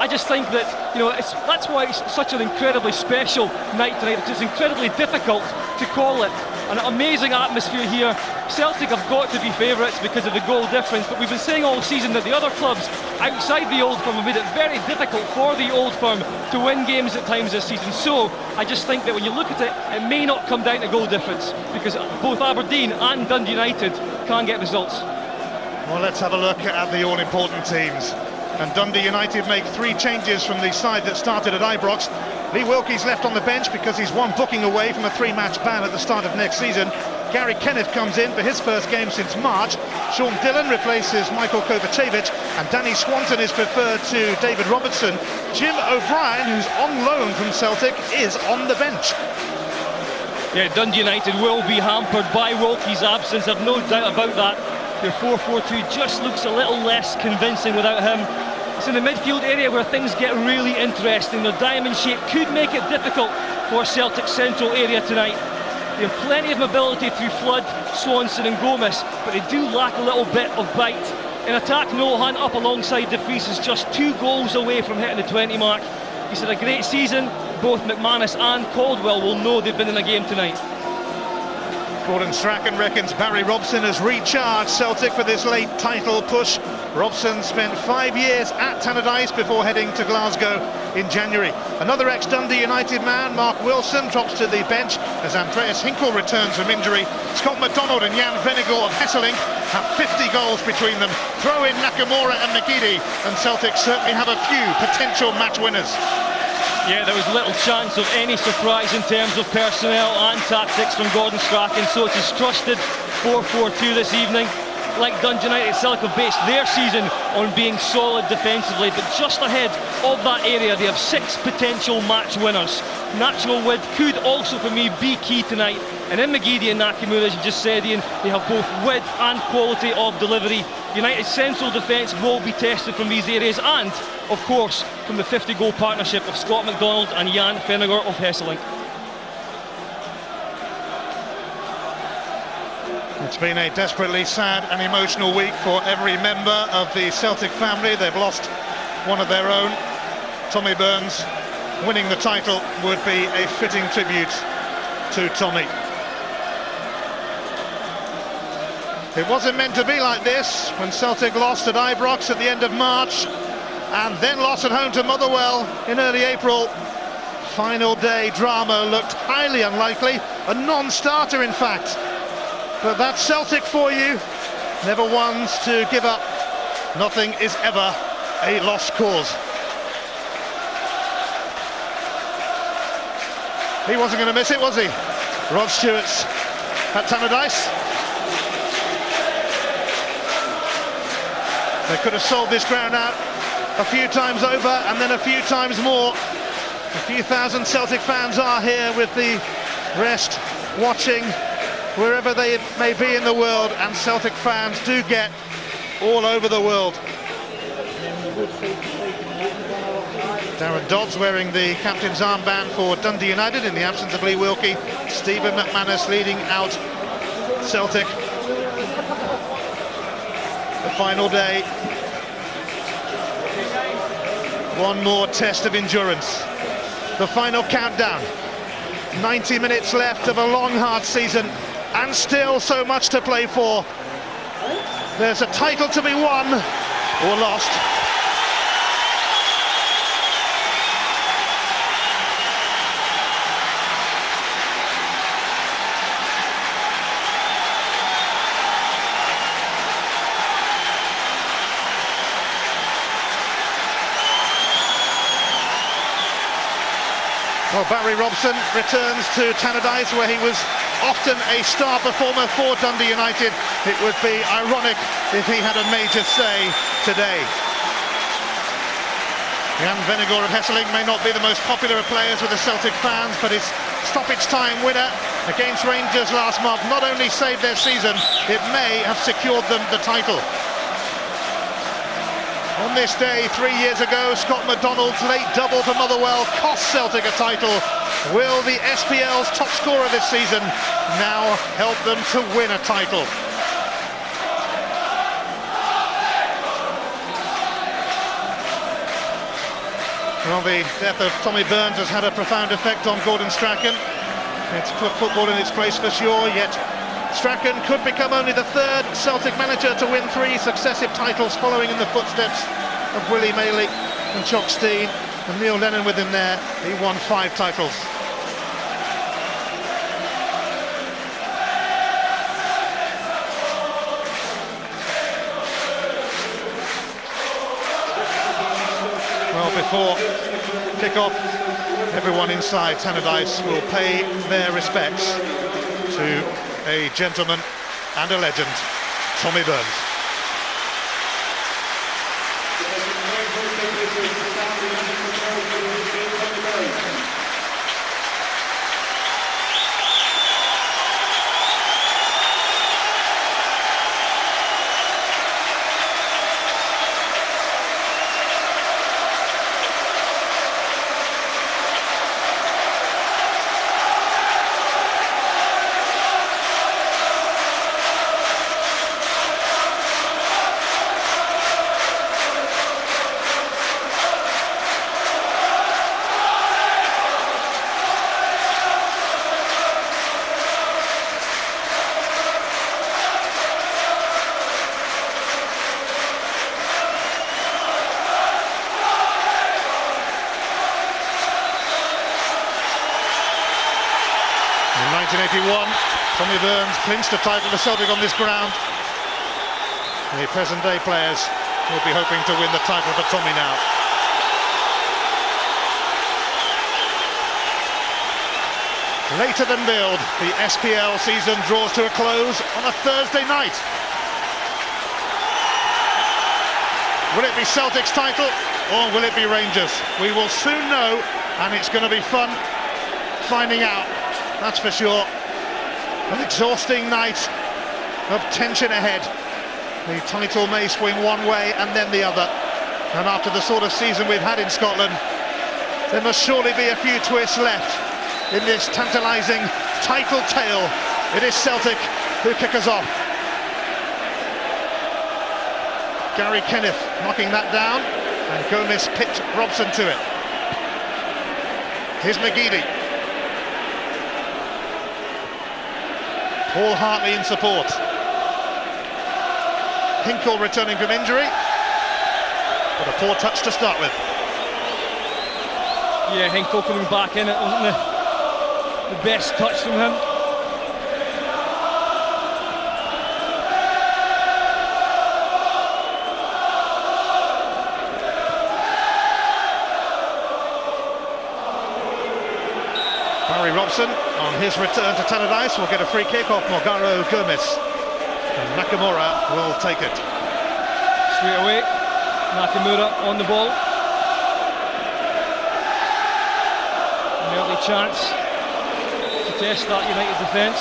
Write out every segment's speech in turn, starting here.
just think that, that's why it's such an incredibly special night tonight, because it's incredibly difficult to call it. An amazing atmosphere here. Celtic have got to be favourites because of the goal difference, but we've been saying all season that the other clubs outside the Old Firm have made it very difficult for the Old Firm to win games at times this season. So I just think that when you look at it, it may not come down to goal difference, because both Aberdeen and Dundee United can't get results. Well, let's have a look at the all-important teams. And Dundee United make 3 changes from the side that started at Ibrox. Lee Wilkie's left on the bench because he's one booking away from a 3-match ban at the start of next season. Gary Kenneth comes in for his first game since March. Sean Dillon replaces Michael Kovacevic, and Danny Swanton is preferred to David Robertson. Jim O'Brien, who's on loan from Celtic, is on the bench. Yeah, Dundee United will be hampered by Wilkie's absence, I've no doubt about that. Their 4-4-2 just looks a little less convincing without him. It's in the midfield area where things get really interesting. Their diamond shape could make it difficult for Celtic's central area tonight. They have plenty of mobility through Flood, Swanson and Gomez, but they do lack a little bit of bite. In attack, Noel Hunt up alongside De Vries is just 2 goals away from hitting the 20 mark. He's had a great season. Both McManus and Caldwell will know they've been in a game tonight. Gordon Strachan reckons Barry Robson has recharged Celtic for this late title push. Robson spent 5 years at Tannadice before heading to Glasgow in January. Another ex-Dundee United man, Mark Wilson, drops to the bench as Andreas Hinkle returns from injury. Scott McDonald and Jan Vennegoor of Hesselink have 50 goals between them. Throw in Nakamura and McGeady, and Celtic certainly have a few potential match winners. Yeah, there was little chance of any surprise in terms of personnel and tactics from Gordon Strachan, so it's his trusted 4-4-2 this evening. Like Dundee United, Celtic have based their season on being solid defensively, but just ahead of that area they have 6 potential match winners. Natural width could also, for me, be key tonight. And in McGeady and Nakamura, as you just said, Ian, they have both width and quality of delivery. United's central defence will be tested from these areas and, of course, from the 50-goal partnership of Scott McDonald and Jan Vennegoor of Hesselink. It's been a desperately sad and emotional week for every member of the Celtic family. They've lost one of their own. Tommy Burns winning the title would be a fitting tribute to Tommy. It wasn't meant to be like this when Celtic lost at Ibrox at the end of March and then lost at home to Motherwell in early April. Final day drama looked highly unlikely, a non-starter in fact. But that's Celtic for you, never ones to give up. Nothing is ever a lost cause. He wasn't going to miss it, was he? Rod Stewart's at Tannadice. They could have sold this ground out a few times over and then a few times more. A few thousand Celtic fans are here with the rest watching wherever they may be in the world, and Celtic fans do get all over the world. Darren Dodds wearing the captain's armband for Dundee United in the absence of Lee Wilkie. Stephen McManus leading out Celtic. The final day. One more test of endurance. The final countdown. 90 minutes left of a long, hard season, and still so much to play for. There's a title to be won or lost. Well, Barry Robson returns to Tannadice, where he was often a star performer for Dundee United. It would be ironic if he had a major say today. Jan Vennegoor of Hesselink may not be the most popular of players with the Celtic fans, but his stoppage-time winner against Rangers last month not only saved their season, it may have secured them the title. On this day 3 years ago, Scott McDonald's late double for Motherwell cost Celtic a title. Will the SPL's top scorer this season now help them to win a title? Well, the death of Tommy Burns has had a profound effect on Gordon Strachan. It's put football in its place for sure, yet Strachan could become only the third Celtic manager to win 3 successive titles, following in the footsteps of Willie Maley and Jock Stein, and Neil Lennon with him there. He won 5 titles. Well, before kick-off, everyone inside Tannadice will pay their respects to a gentleman and a legend, Tommy Burns. In 1981, Tommy Burns clinched a title for Celtic on this ground. The present-day players will be hoping to win the title for Tommy now. Later than billed, the SPL season draws to a close on a Thursday night. Will it be Celtic's title, or will it be Rangers? We will soon know, and it's going to be fun finding out. That's for sure. An exhausting night of tension ahead. The title may swing one way and then the other. And after the sort of season we've had in Scotland, there must surely be a few twists left in this tantalising title tale. It is Celtic who kick us off. Gary Kenneth knocking that down, and Gomez picked Robson to it. Here's McGeady. Paul Hartley in support. Hinkle returning from injury, but a poor touch to start with. Yeah, Hinkle coming back in, it wasn't the best touch from him. Barry Robson, on his return to Tannadice, will get a free kick off Morgaro Gomez. And Nakamura will take it. Straight away, Nakamura on the ball. An early chance to test that United defence.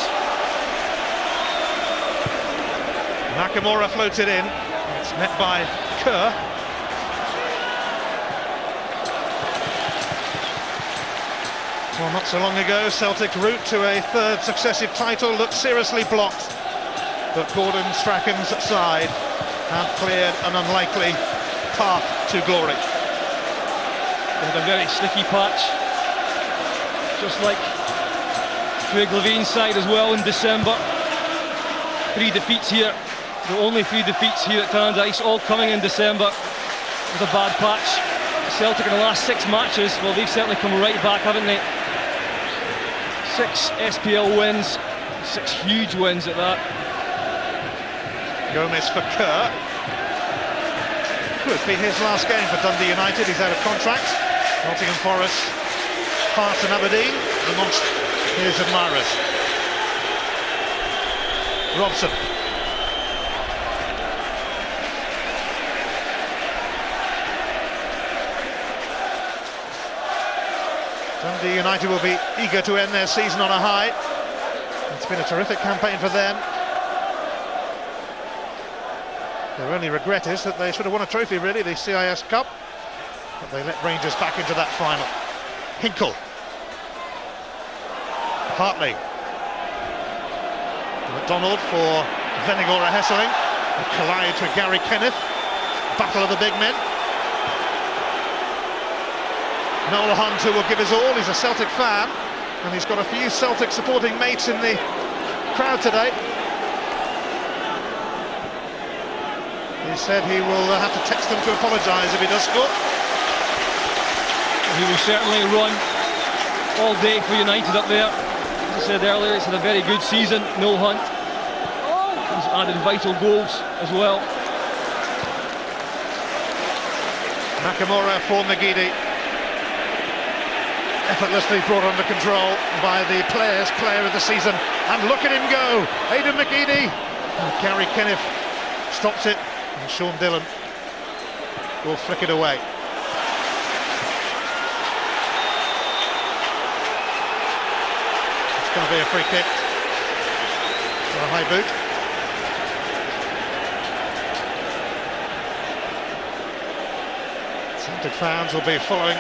Nakamura floated in. It's met by Kerr. Well, not so long ago, Celtic's route to a third successive title looked seriously blocked. But Gordon Strachan's side have cleared an unlikely path to glory. They had a very sticky patch, just like Craig Levine's side as well in December. 3 defeats here, the only 3 defeats here at Tannadice, all coming in December. It was a bad patch. Celtic in the last 6 matches, well, they've certainly come right back, haven't they? 6 SPL wins, 6 huge wins at that. Gomez for Kerr. Could be his last game for Dundee United. He's out of contract. Nottingham Forest, Hearts and Aberdeen amongst his admirers. Robson. Dundee United will be eager to end their season on a high. It's been a terrific campaign for them. Their only regret is that they should have won a trophy, really, the CIS Cup. But they let Rangers back into that final. Hinkle. Hartley. McDonald for Venigora Hesseling. A collide with Gary Kenneth. Battle of the big men. Noel Hunt, who will give his all. He's a Celtic fan, and he's got a few Celtic supporting mates in the crowd today. He said he will have to text them to apologise if he does score. He will certainly run all day for United up there. As I said earlier, he's had a very good season, Noel Hunt. He's added vital goals as well. Nakamura for McGeady. Effortlessly brought under control by the Players' Player of the Season. And look at him go! Aidan McGeady! And Gary Kenneth stops it. And Sean Dillon will flick it away. It's going to be a free kick for a high boot. Celtic fans will be following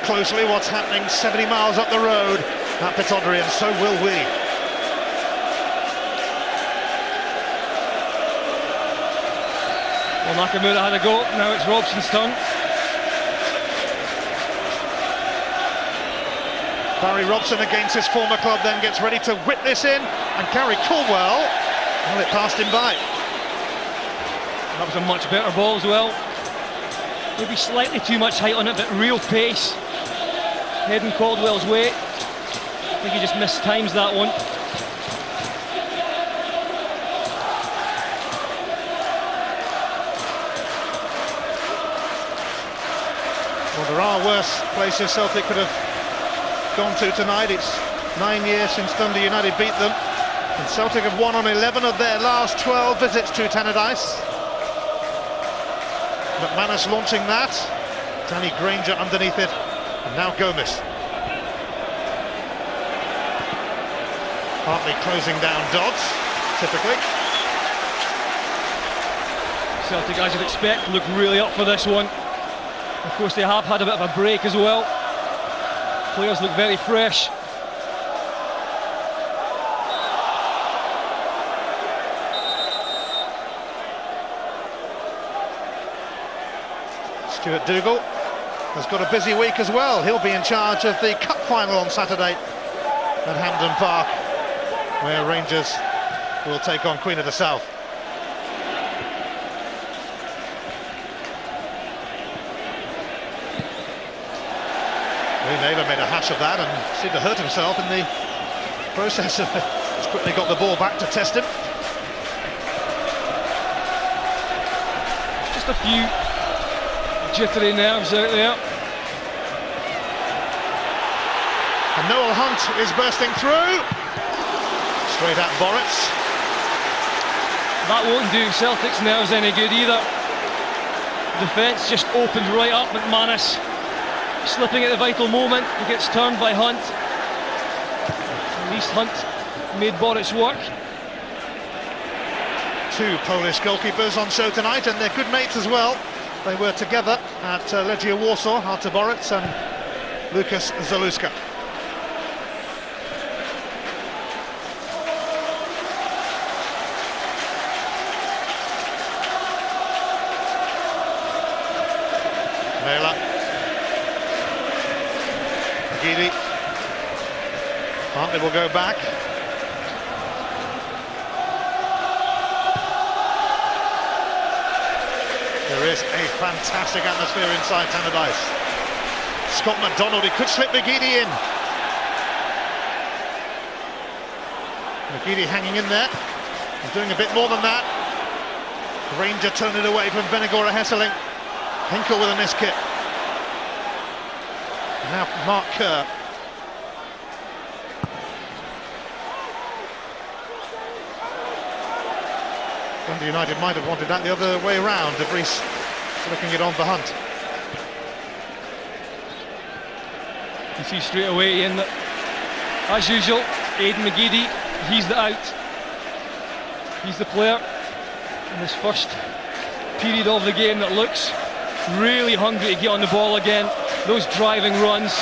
closely what's happening 70 miles up the road at Pittodrie, and so will we. Well, Nakamura had a go, now it's Robson's turn. Barry Robson against his former club then gets ready to whip this in, and Gary Caldwell, well, it passed him by. That was a much better ball as well. Maybe slightly too much height on it, but real pace. Heading Caldwell's way. I think he just mistimes that one. Well, there are worse places Celtic could have gone to tonight. It's 9 years since Dundee United beat them, and Celtic have won on 11 of their last 12 visits to Tannadice. McManus launching that. Danny Granger underneath it, and now Gomez. Partly closing down Dodds, typically. Celtic, as you'd expect, look really up for this one. Of course, they have had a bit of a break as well. Players look very fresh. Stuart Dougal has got a busy week as well. He'll be in charge of the cup final on Saturday at Hampden Park, where Rangers will take on Queen of the South. Lee Naylor made a hash of that and seemed to hurt himself in the process. He's quickly got the ball back to test him. Just a few jittery nerves out there. And Noel Hunt is bursting through. Straight at Boritz. That won't do Celtic's nerves any good either. Defence just opened right up. McManus slipping at the vital moment. He gets turned by Hunt. At least Hunt made Boritz work. Two Polish goalkeepers on show tonight, and they're good mates as well. They were together at Legia Warsaw, Artur Boritz and Lukas Zaluska. Naylor. McGeady. Hartley will go back. There is a fantastic atmosphere inside Tannadice. Scott McDonald, he could slip McGeady in. McGeady hanging in there. He's doing a bit more than that. Ranger turned it away from Venegora Hesseling. Hinkle with a miss kick. Now Mark Kerr. Dundee United might have wanted that the other way around. De Vries flicking it on for Hunt. You see straight away in that, as usual, Aidan McGeady, he's the out. He's the player in this first period of the game that looks really hungry to get on the ball again. Those driving runs.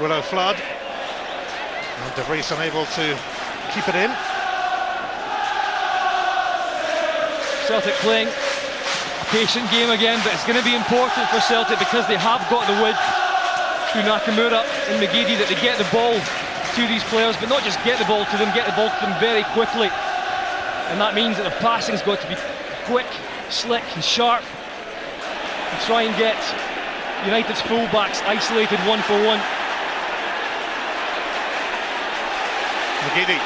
Willow Flood And De Vries unable to keep it in. Celtic playing a patient game again, but it's going to be important for Celtic because they have got the width through Nakamura and McGeady that they get the ball to these players, but not just get the ball to them, get the ball to them very quickly. And that means that the passing's got to be quick, slick and sharp, and try and get United's fullbacks isolated one-for-one. McGeady.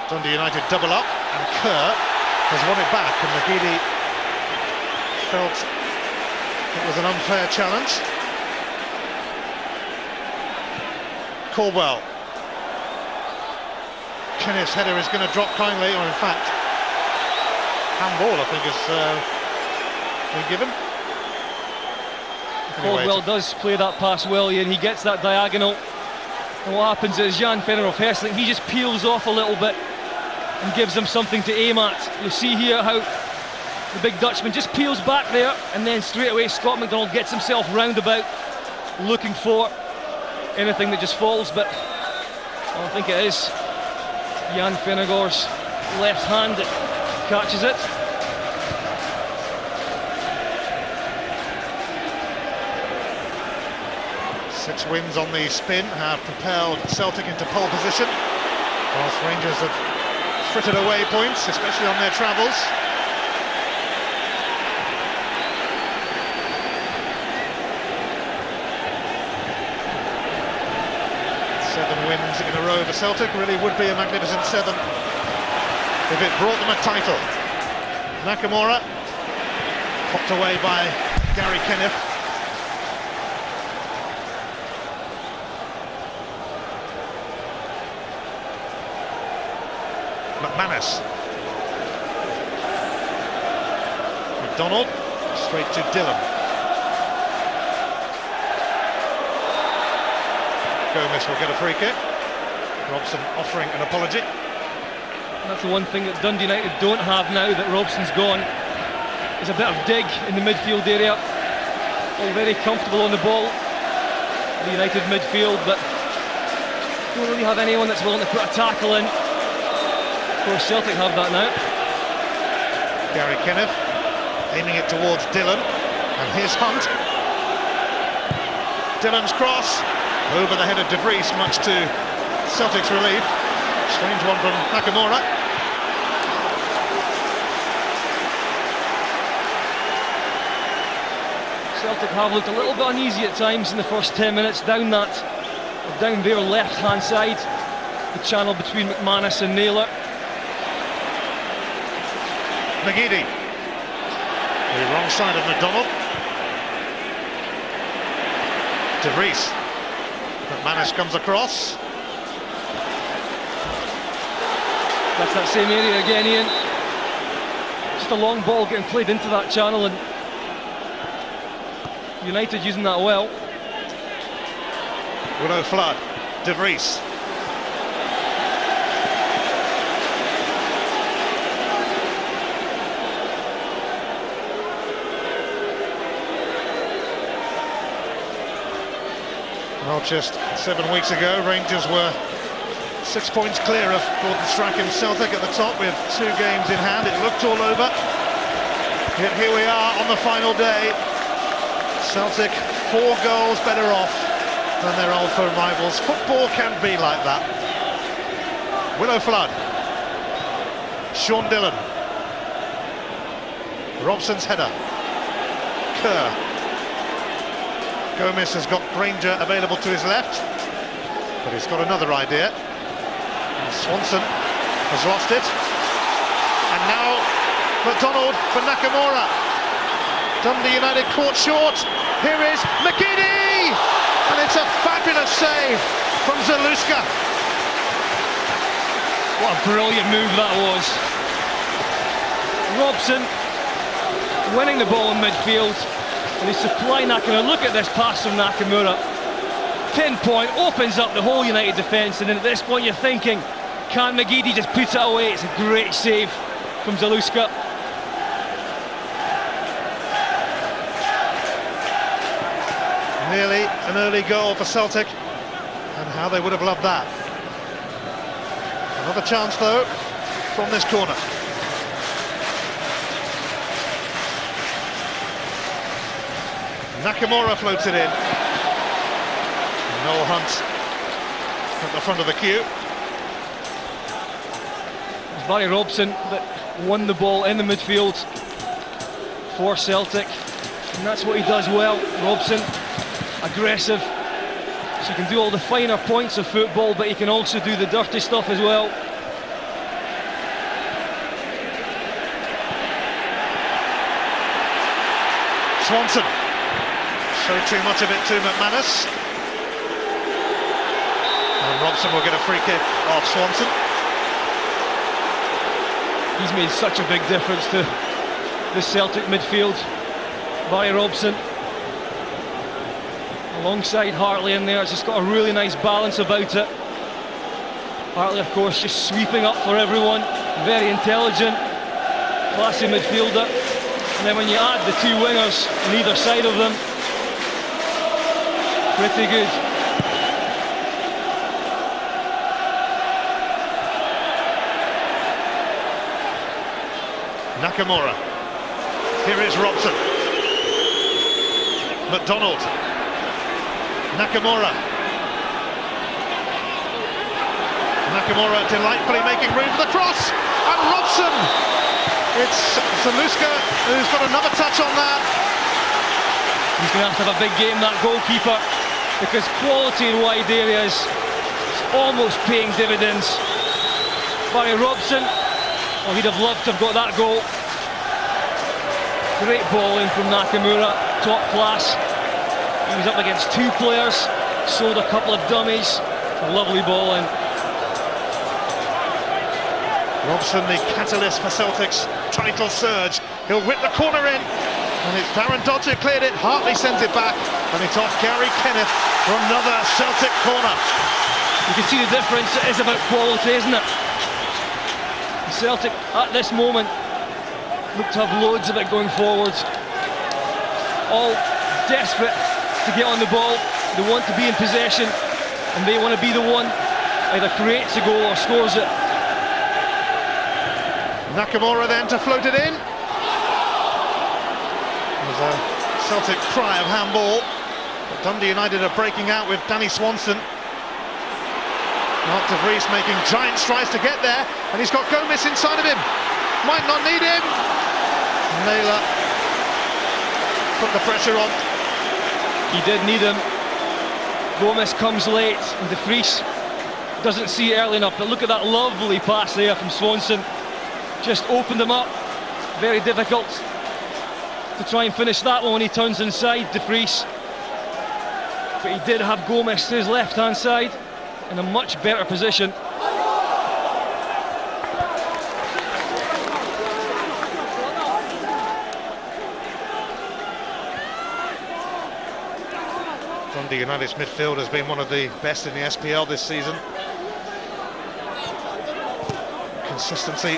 Dundee United double up, and Kerr has won it back, and McGeady felt it was an unfair challenge. Caldwell. Kenneth's header is going to drop kindly, or in fact, handball I think has been given. Caldwell does play that pass well, and he gets that diagonal. And what happens is Jan Fenner Hesselink, he just peels off a little bit and gives them something to aim at. You'll see here how the big Dutchman just peels back there, and then straight away Scott McDonald gets himself round about looking for anything that just falls, but I don't think it is Jan Vennegoor's left hand that catches it. Six wins on the spin have propelled Celtic into pole position, whilst Rangers have frittered away points, especially on their travels. Seven wins in a row for Celtic really would be a magnificent seven if it brought them a title. Nakamura popped away by Gary Kenneth. McManus. McDonald straight to Dillon. Gomez will get a free kick. Robson offering an apology. That's the one thing that Dundee United don't have now that Robson's gone, is a bit of dig in the midfield area. All very comfortable on the ball, the United midfield, but don't really have anyone that's willing to put a tackle in. Of course, Celtic have that now. Gary Kenneth aiming it towards Dillon, and here's Hunt. Dillon's cross over the head of De Vries, much to Celtic's relief. Strange one from Nakamura. Celtic have looked a little bit uneasy at times in the first 10 minutes down their left-hand side, the channel between McManus and Naylor. McGeady, the wrong side of McDonald. De Vries. McManus comes across. That's that same area again, Ian. Just a long ball getting played into that channel, and United using that well. Willow Flood, De Vries. Well, just 7 weeks ago, Rangers were 6 points clear of Gordon Strachan Celtic at the top with 2 games in hand. It looked all over. Yet here we are on the final day. Celtic 4 goals better off than their old firm rivals. Football can be like that. Willow Flood. Sean Dillon. Robson's header. Kerr. Gomez has got Granger available to his left, but he's got another idea. And Swanson has lost it. And now McDonald for Nakamura. Dundee United caught short. Here is McGeady! And it's a fabulous save from Zaluska. What a brilliant move that was. Robson winning the ball in midfield, and he's supplying Nakamura. Look at this pass from Nakamura. Pinpoint, opens up the whole United defence, and then at this point you're thinking, can McGeady just put it away? It's a great save from Zaluska. Nearly an early goal for Celtic, and how they would have loved that. Another chance though from this corner. Nakamura floats it in. Noel Hunt at the front of the queue. It's Barry Robson that won the ball in the midfield for Celtic, and that's what he does well. Robson, aggressive, so he can do all the finer points of football, but he can also do the dirty stuff as well. Swanson showed too much of it to McManus, and Robson will get a free kick off Swanson. He's made such a big difference to the Celtic midfield, Barry Robson. Alongside Hartley in there, it's just got a really nice balance about it. Hartley, of course, just sweeping up for everyone. Very intelligent, classy midfielder. And then when you add the two wingers on either side of them, pretty good. Nakamura. Here is Robson. McDonald. Nakamura. Nakamura delightfully making room for the cross, and Robson. It's Zaluska who's got another touch on that. He's going to have a big game, that goalkeeper, because quality in wide areas is almost paying dividends. Barry Robson, well, he'd have loved to have got that goal. Great ball in from Nakamura, top class. He was up against two players, sold a couple of dummies. A lovely ball in. Robson, the catalyst for Celtic's title surge. He'll whip the corner in, and it's Darren Dodds who cleared it. Hartley sends it back, and it's off Gary Kenneth for another Celtic corner. You can see the difference. It is about quality, isn't it? Celtic, at this moment, look to have loads of it going forwards. All desperate to get on the ball. They want to be in possession, and they want to be the one either creates a goal or scores it. Nakamura then to float it in. There's a Celtic cry of handball, but Dundee United are breaking out with Danny Swanson. Mark de Vries making giant strides to get there, and he's got Gomez inside of him. Might not need him. Naylor put the pressure on. He did need him. Gomez comes late, and de Vries doesn't see it early enough, but look at that lovely pass there from Swanson. Just opened him up. Very difficult to try and finish that one when he turns inside, de Vries. But he did have Gomez to his left-hand side in a much better position. Dundee United's midfield has been one of the best in the SPL this season. Consistency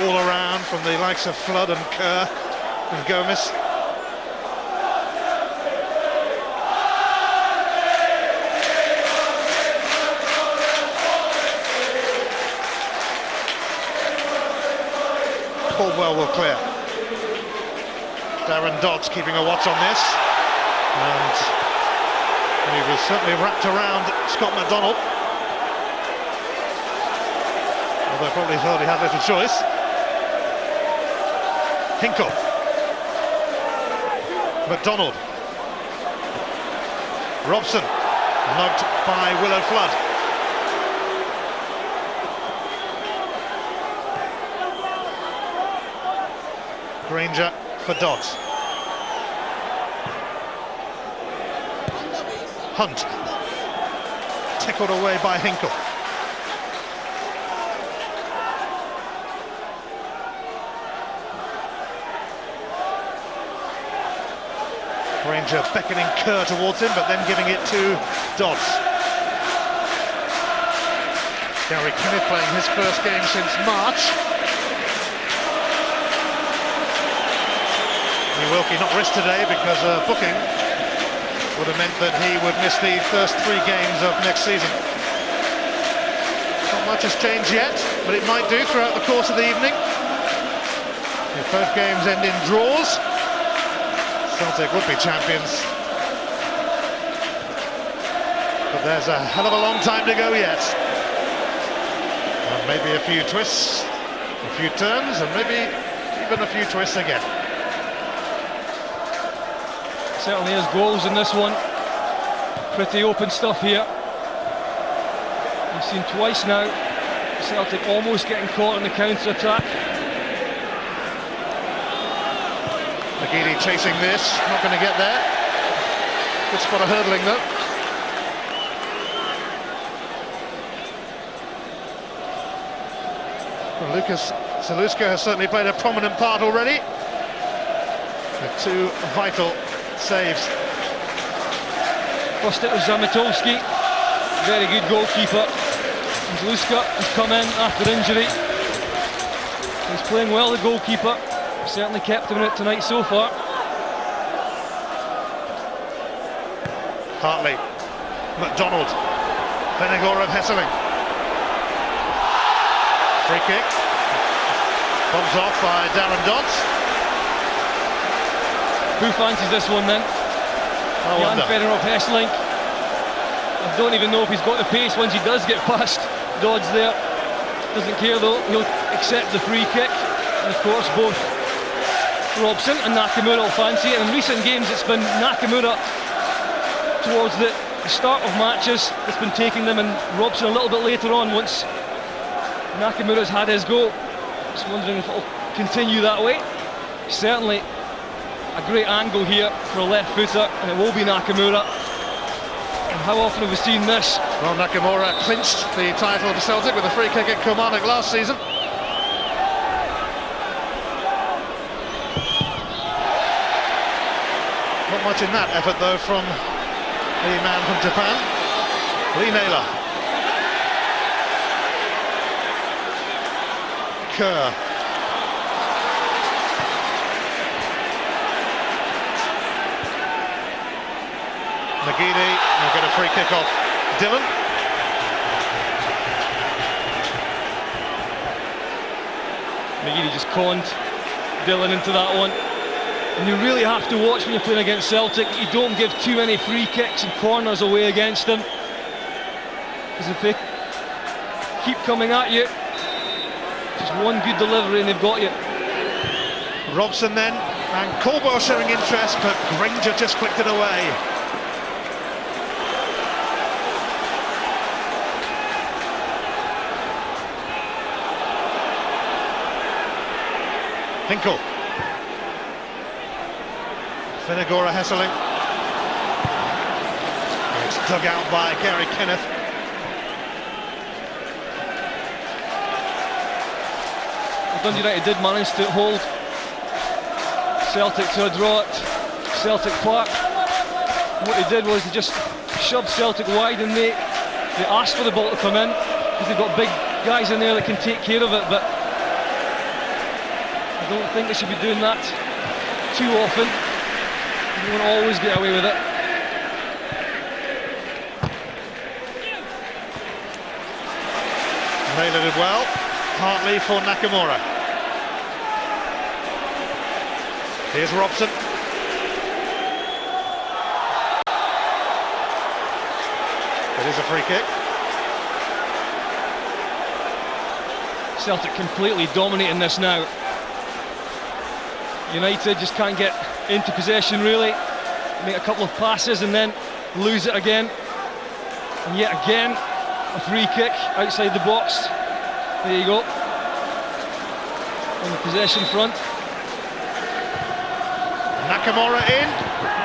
all around from the likes of Flood and Kerr and Gomez. Caldwell will clear. Darren Dodds keeping a watch on this, and he was certainly wrapped around Scott McDonald, although probably thought he had little choice. Hinkle. McDonald. Robson, nugged by Willow Flood. Granger for Dodds. Hunt. Tickled away by Hinkle. Granger beckoning Kerr towards him, but then giving it to Dodds. Gary Kenneth playing his first game since March. Wilkie not risk today because booking. would have meant that he would miss the first 3 games of next season. Not much has changed yet, but it might do throughout the course of the evening. If both games end in draws, Celtic would be champions. But there's a hell of a long time to go yet. And maybe a few twists, a few turns, and maybe even a few twists again. Certainly has goals in this one. Pretty open stuff here. We've seen twice now Celtic almost getting caught in the counter-attack. McGeady chasing this, not going to get there. Good spot of hurdling though. Well, Lucas Zaluska has certainly played a prominent part already. With 2 vital saves. First it was Zamitolski, very good goalkeeper. Zaluska has come in after injury. He's playing well, the goalkeeper. Certainly kept him in it tonight so far. Hartley, McDonald, Venegor of Hesseling. Free kick. Bombs off by Darren Dodds. Who fancies this one then? Jan Venegor of Hesseling. I don't even know if he's got the pace once he does get past Dodds there. Doesn't care though, he'll accept the free kick. And of course both Robson and Nakamura will fancy it. In recent games it's been Nakamura towards the start of matches that's been taking them, and Robson a little bit later on once Nakamura's had his go. Just wondering if it'll continue that way. Certainly a great angle here for a left footer, and it will be Nakamura. And how often have we seen this? Well, Nakamura clinched the title of Celtic with a free kick at Kilmarnock last season. Not much in that effort though from the man from Japan, Lee Naylor. Kerr. McGeady will get a free kick off Dillon. McGeady just conned Dillon into that one. And you really have to watch when you're playing against Celtic. You don't give too many free kicks and corners away against them. Because if they keep coming at you, just one good delivery and they've got you. Robson then, and Colbert showing interest, but Granger just flicked it away. Hinkle. Venegor Hesseling. It's dug out by Gary Kenneth. Dundee United did manage to hold Celtic to a draw at Celtic Park. And what they did was they just shoved Celtic wide, and they asked for the ball to come in because they've got big guys in there that can take care of it, but I don't think they should be doing that too often. You won't always get away with it. Naylor did well. Hartley for Nakamura. Here's Robson. It is a free kick. Celtic completely dominating this now. United just can't get into possession really. Make a couple of passes and then lose it again. And yet again, a free kick outside the box. There you go. On the possession front. Nakamura in,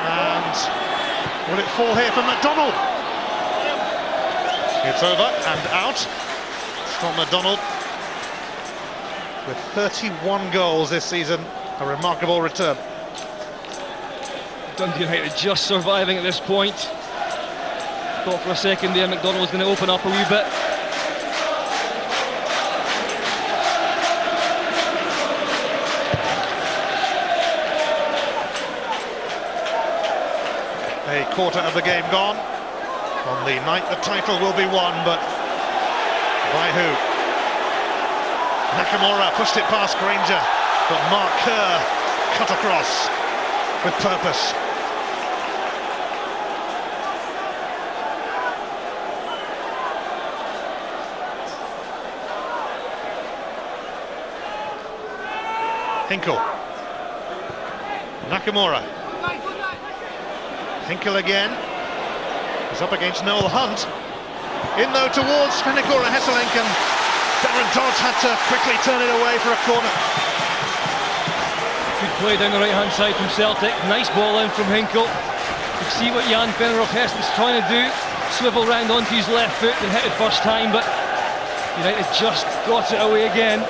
and will it fall here for McDonald? It's over and out. Scott McDonald with 31 goals this season, a remarkable return. Dundee United just surviving at this point. Thought for a second there McDonald was going to open up a wee bit. A quarter of the game gone. On the night the title will be won, but by who? Nakamura pushed it past Granger, but Mark Kerr cut across with purpose. Hinkle. Nakamura. Hinkle again. He's up against Noel Hunt. In though towards Fenigora Hesselink, and Darren Dodds had to quickly turn it away for a corner. Good play down the right hand side from Celtic. Nice ball in from Hinkle. You can see what Jan Venneroff Hesseling's trying to do. Swivel round onto his left foot and hit it first time, but United just got it away again.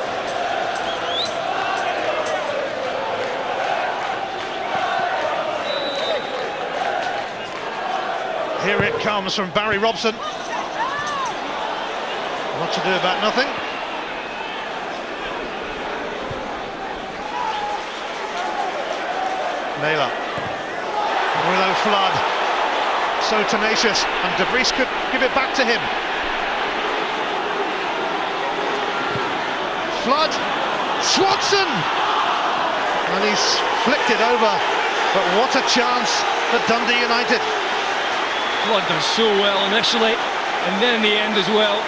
Here it comes from Barry Robson. What to do about nothing. Naylor. Willow Flood. So tenacious, and De Vries could give it back to him. Flood. Swanson! And he's flicked it over. But what a chance for Dundee United. Flood does so well initially, and then in the end as well.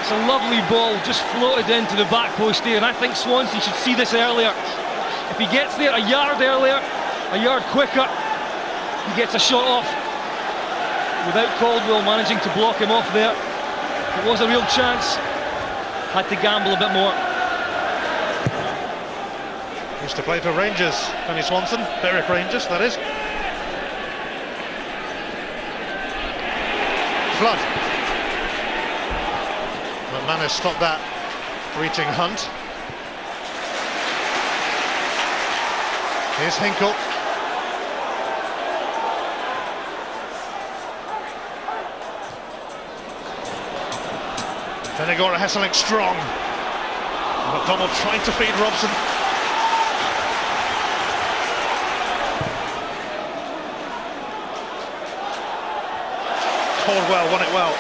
It's a lovely ball, just floated into the back post there, and I think Swansea should see this earlier. If he gets there a yard earlier, a yard quicker, he gets a shot off. Without Caldwell managing to block him off there. It was a real chance. Had to gamble a bit more. Used to play for Rangers, Danny Swanson, Berwick Rangers, that is. Flood. McManus stopped that, reaching Hunt. Here's Hinkle. Fenigora Hesselink strong. McDonald trying to feed Robson. Caldwell won it well.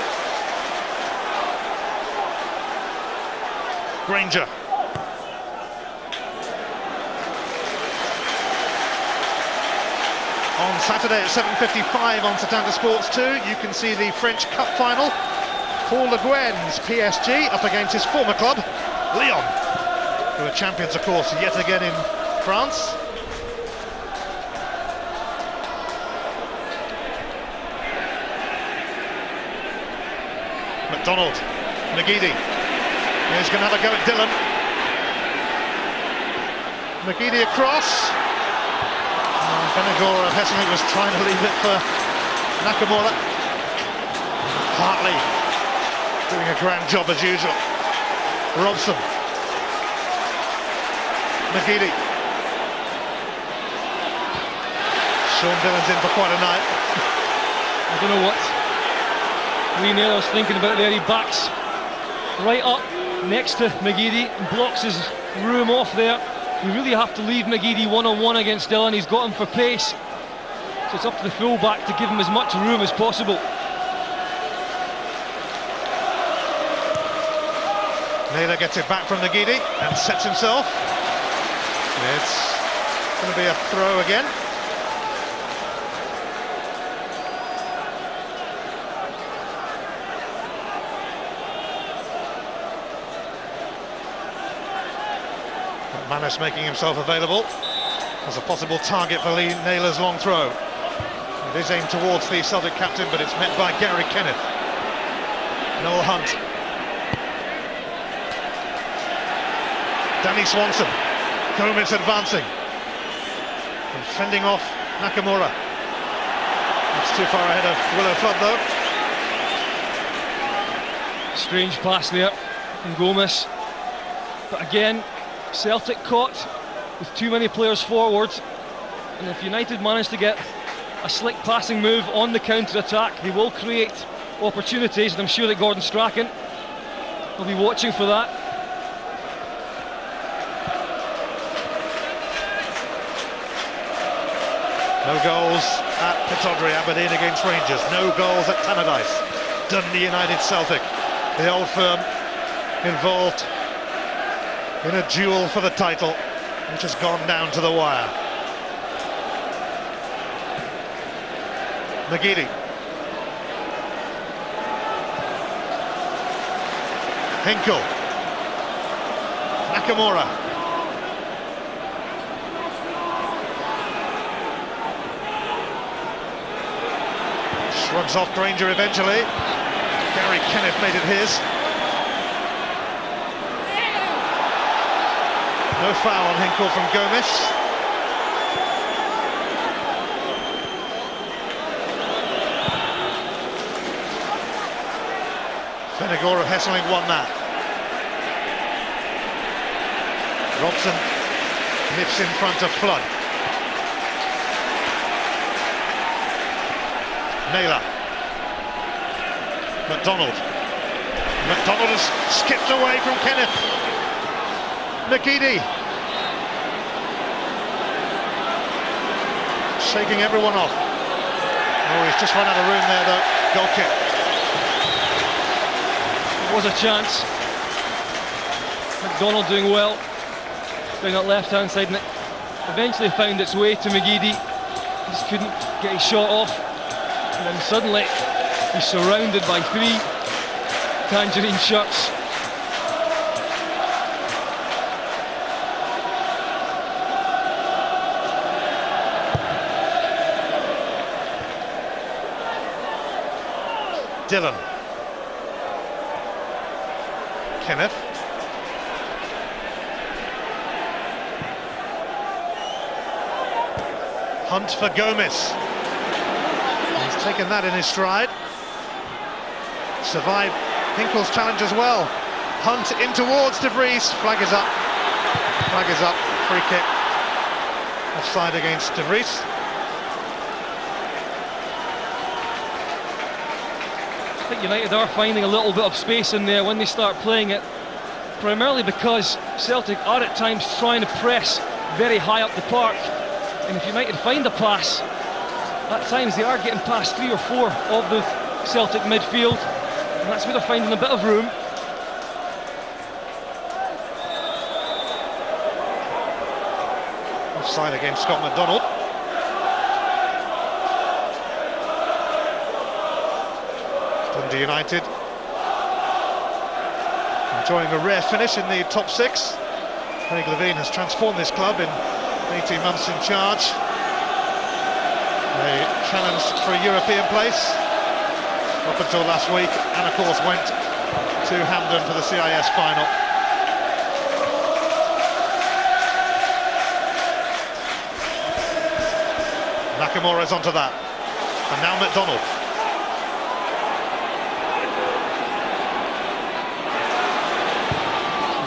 Granger. On Saturday at 7:55 on Setanta Sports 2, you can see the French Cup final. Paul Le Guen's PSG up against his former club, Lyon, who are champions, of course, yet again in France. McDonald, McGeady. He's going to have a go at Dillon. McGeady across. Fenigora Hesselink was trying to leave it for Nakamura. Hartley doing a grand job as usual. Robson. McGeady. Sean Dillon's in for quite a night. I don't know what Lee Naylor's thinking about there. He backs right up next to McGeady and blocks his room off there. You really have to leave McGeady one-on-one against Dillon. He's got him for pace, so it's up to the full-back to give him as much room as possible. Naylor gets it back from McGeady and sets himself. It's going to be a throw again. Manus making himself available as a possible target for Lee Naylor's long throw. It is aimed towards the Celtic captain, but it's met by Gary Kenneth. Noel Hunt. Danny Swanson. Gomez advancing. And fending off Nakamura. That's too far ahead of Willow Flood, though. Strange pass there from Gomez. But again, Celtic caught with too many players forward, and if United manage to get a slick passing move on the counter-attack, they will create opportunities, and I'm sure that Gordon Strachan will be watching for that. No goals at Pittodrie, Aberdeen against Rangers. No goals at Tannadice. Dundee United Celtic. The old firm involved in a duel for the title, which has gone down to the wire. McGeady. Hinkle. Nakamura. Shrugs off Granger eventually. Gary Kenneth made it his. No foul on Hinkle from Gomez. Fenegor of Hesseling won that. Robson nips in front of Flood. Naylor. McDonald has skipped away from Kenneth. McGeady. Shaking everyone off. Oh, he's just run out of room there though. Goal kick. Was a chance. McDonald doing well, playing that left-hand side, and it eventually found its way to McGeady. He just couldn't get his shot off, and then suddenly he's surrounded by three tangerine shirts. Dillon. Kenneth. Hunt for Gomez. He's taken that in his stride. Survived Hinkle's challenge as well. Hunt in towards De Vries. Flag is up. Flag is up. Free kick. Offside against De Vries. I think United are finding a little bit of space in there when they start playing it, primarily because Celtic are at times trying to press very high up the park, and if United find a pass, at times they are getting past 3 or 4 of the Celtic midfield, and that's where they're finding a bit of room. Offside against Scott McDonald. Dundee United enjoying a rare finish in the top 6. Craig Levein has transformed this club in 18 months in charge. They challenged for a European place up until last week, and of course went to Hampden for the CIS final. Nakamura's onto that, and now McDonald.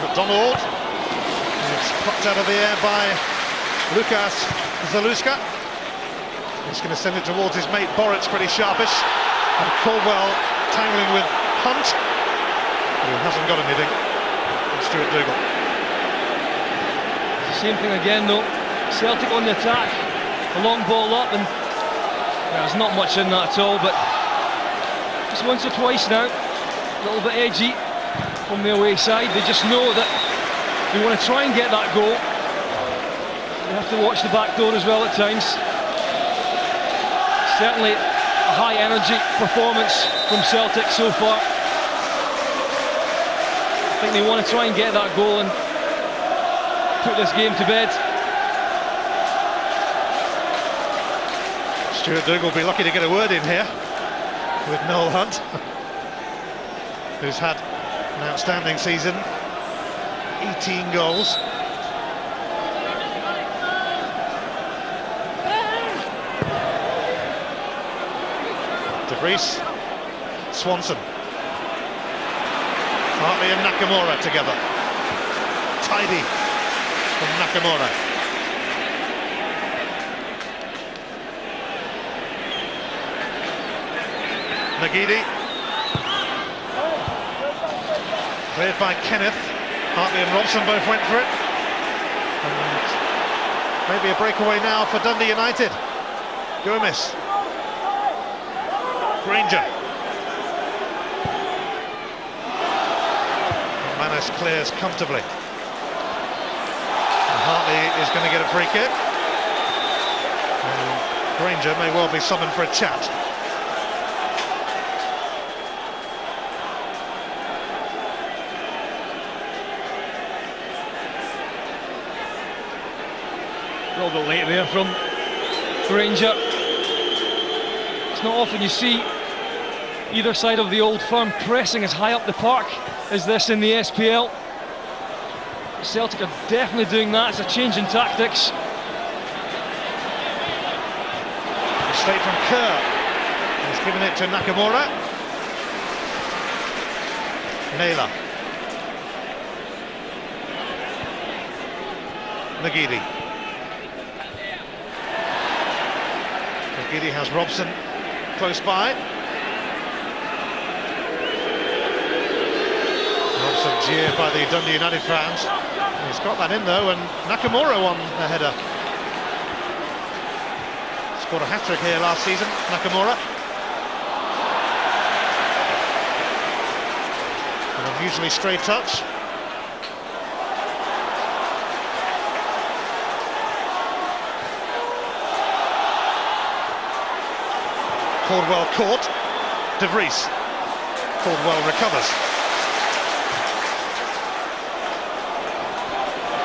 McDonald is plucked out of the air by Lukas Zaluska. He's going to send it towards his mate Boritz, pretty sharpish, and Caldwell tangling with Hunt, who hasn't got anything, and Stuart Dougal. Same thing again though, Celtic on the attack, a long ball up, and there's not much in that at all, but just once or twice now, a little bit edgy from the away side. They just know that they want to try and get that goal. They have to watch the back door as well at times. Certainly a high energy performance from Celtic so far. I think they want to try and get that goal and put this game to bed. Stuart Dougal will be lucky to get a word in here with Noel Hunt, who's had an outstanding season, 18 goals. De Vries, Swanson, Hartley and Nakamura together. Tidy from Nakamura. McGeady. Cleared by Kenneth. Hartley and Robson both went for it. And maybe a breakaway now for Dundee United. Gomez. Granger. Manas clears comfortably. And Hartley is going to get a free kick. And Granger may well be summoned for a chat. A little bit late there from Granger. It's not often you see either side of the Old Firm pressing as high up the park as this in the SPL. Celtic are definitely doing that. It's a change in tactics. Straight from Kerr. He's given it to Nakamura. Naylor. Nagidi. Nagidi has Robson close by. Robson jeered by the Dundee United fans. He's got that in though, and Nakamura won the header. Scored a hat-trick here last season, Nakamura. An unusually straight touch. Caldwell caught. De Vries. Caldwell recovers.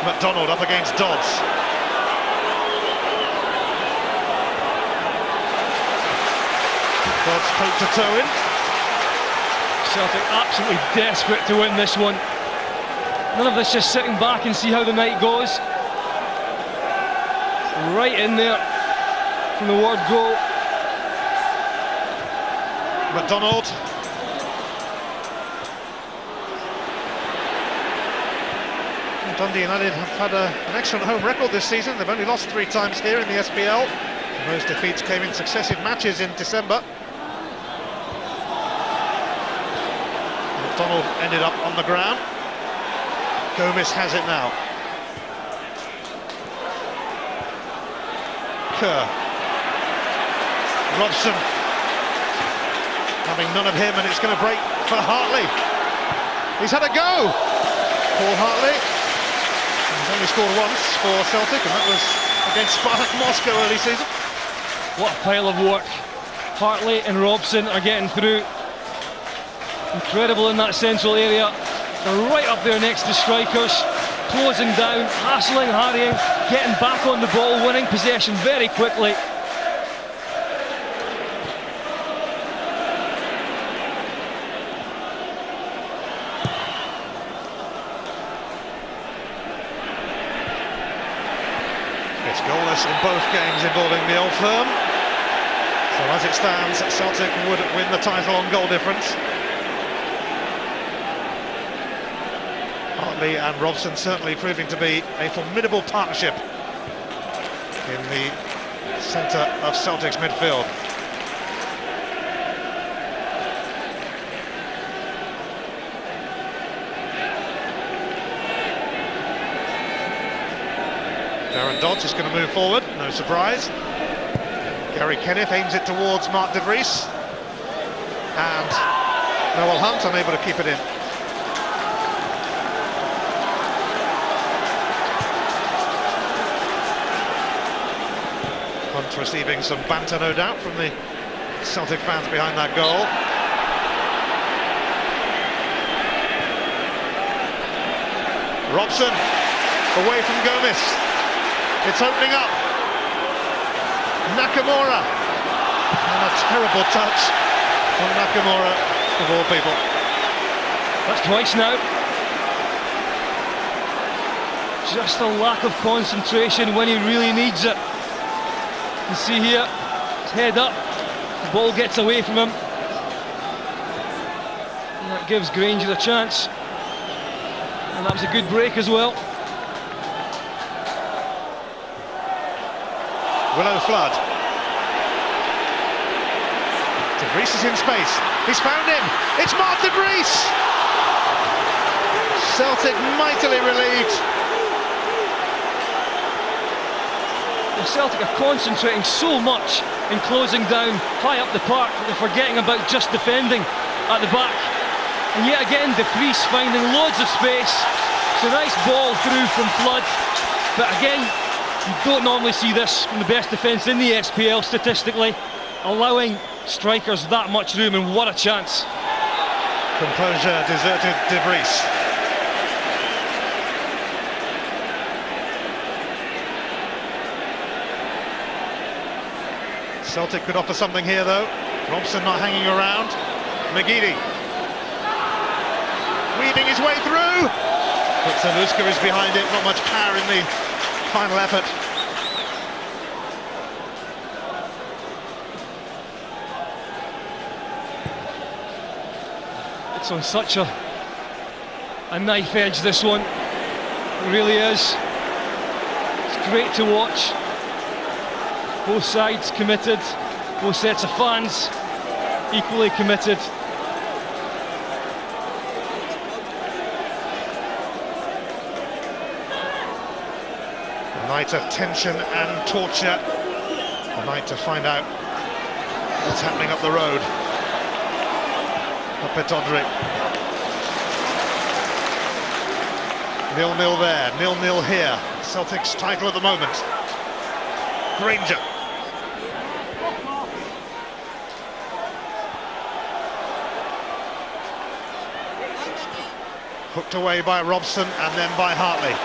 McDonald up against Dodds. Dodds poked to toe in. Celtic absolutely desperate to win this one. None of this just sitting back and see how the night goes. Right in there from the word go. McDonald. Dundee United have had an excellent home record this season. They've only lost 3 times here in the SPL. Those defeats came in successive matches in December. McDonald ended up on the ground. Gomez has it now. Kerr. Robson. Having none of him, and it's going to break for Hartley. He's had a go. Paul Hartley. He's only scored once for Celtic, and that was against Spartak Moscow early season. What a pile of work. Hartley and Robson are getting through. Incredible in that central area. They're right up there next to strikers, closing down, hassling, harrying, getting back on the ball, winning possession very quickly. It's goalless in both games involving the Old Firm. So as it stands, Celtic would win the title on goal difference. Hartley and Robson certainly proving to be a formidable partnership in the centre of Celtic's midfield. Darren Dodds is going to move forward, no surprise. Gary Kenneth aims it towards Mark De Vries. And Noel Hunt unable to keep it in. Hunt receiving some banter, no doubt, from the Celtic fans behind that goal. Robson away from Gomez. It's opening up. Nakamura. And a terrible touch from Nakamura, of all people. That's twice now. Just a lack of concentration when he really needs it. You can see here, his head up, the ball gets away from him. And that gives Granger a chance. And that was a good break as well. Willow Flood. De Vries is in space. He's found him. It's Mark De Vries. Celtic mightily relieved. Well, Celtic are concentrating so much in closing down high up the park. They're forgetting about just defending at the back. And yet again, De Vries finding loads of space. It's a nice ball through from Flood. But again, you don't normally see this from the best defence in the SPL statistically, allowing strikers that much room, and what a chance. Composure deserted De Vries. Celtic could offer something here though. Robson not hanging around. McGeady weaving his way through. But Zaluska is behind it, not much power in the final effort. It's on such a knife edge, this one. It really is. It's great to watch. Both sides committed, both sets of fans equally committed. A night of tension and torture. A night to find out what's happening up the road. Up at Dundee. 0-0 there, 0-0 here. Celtic's title at the moment. Granger. Hooked away by Robson and then by Hartley.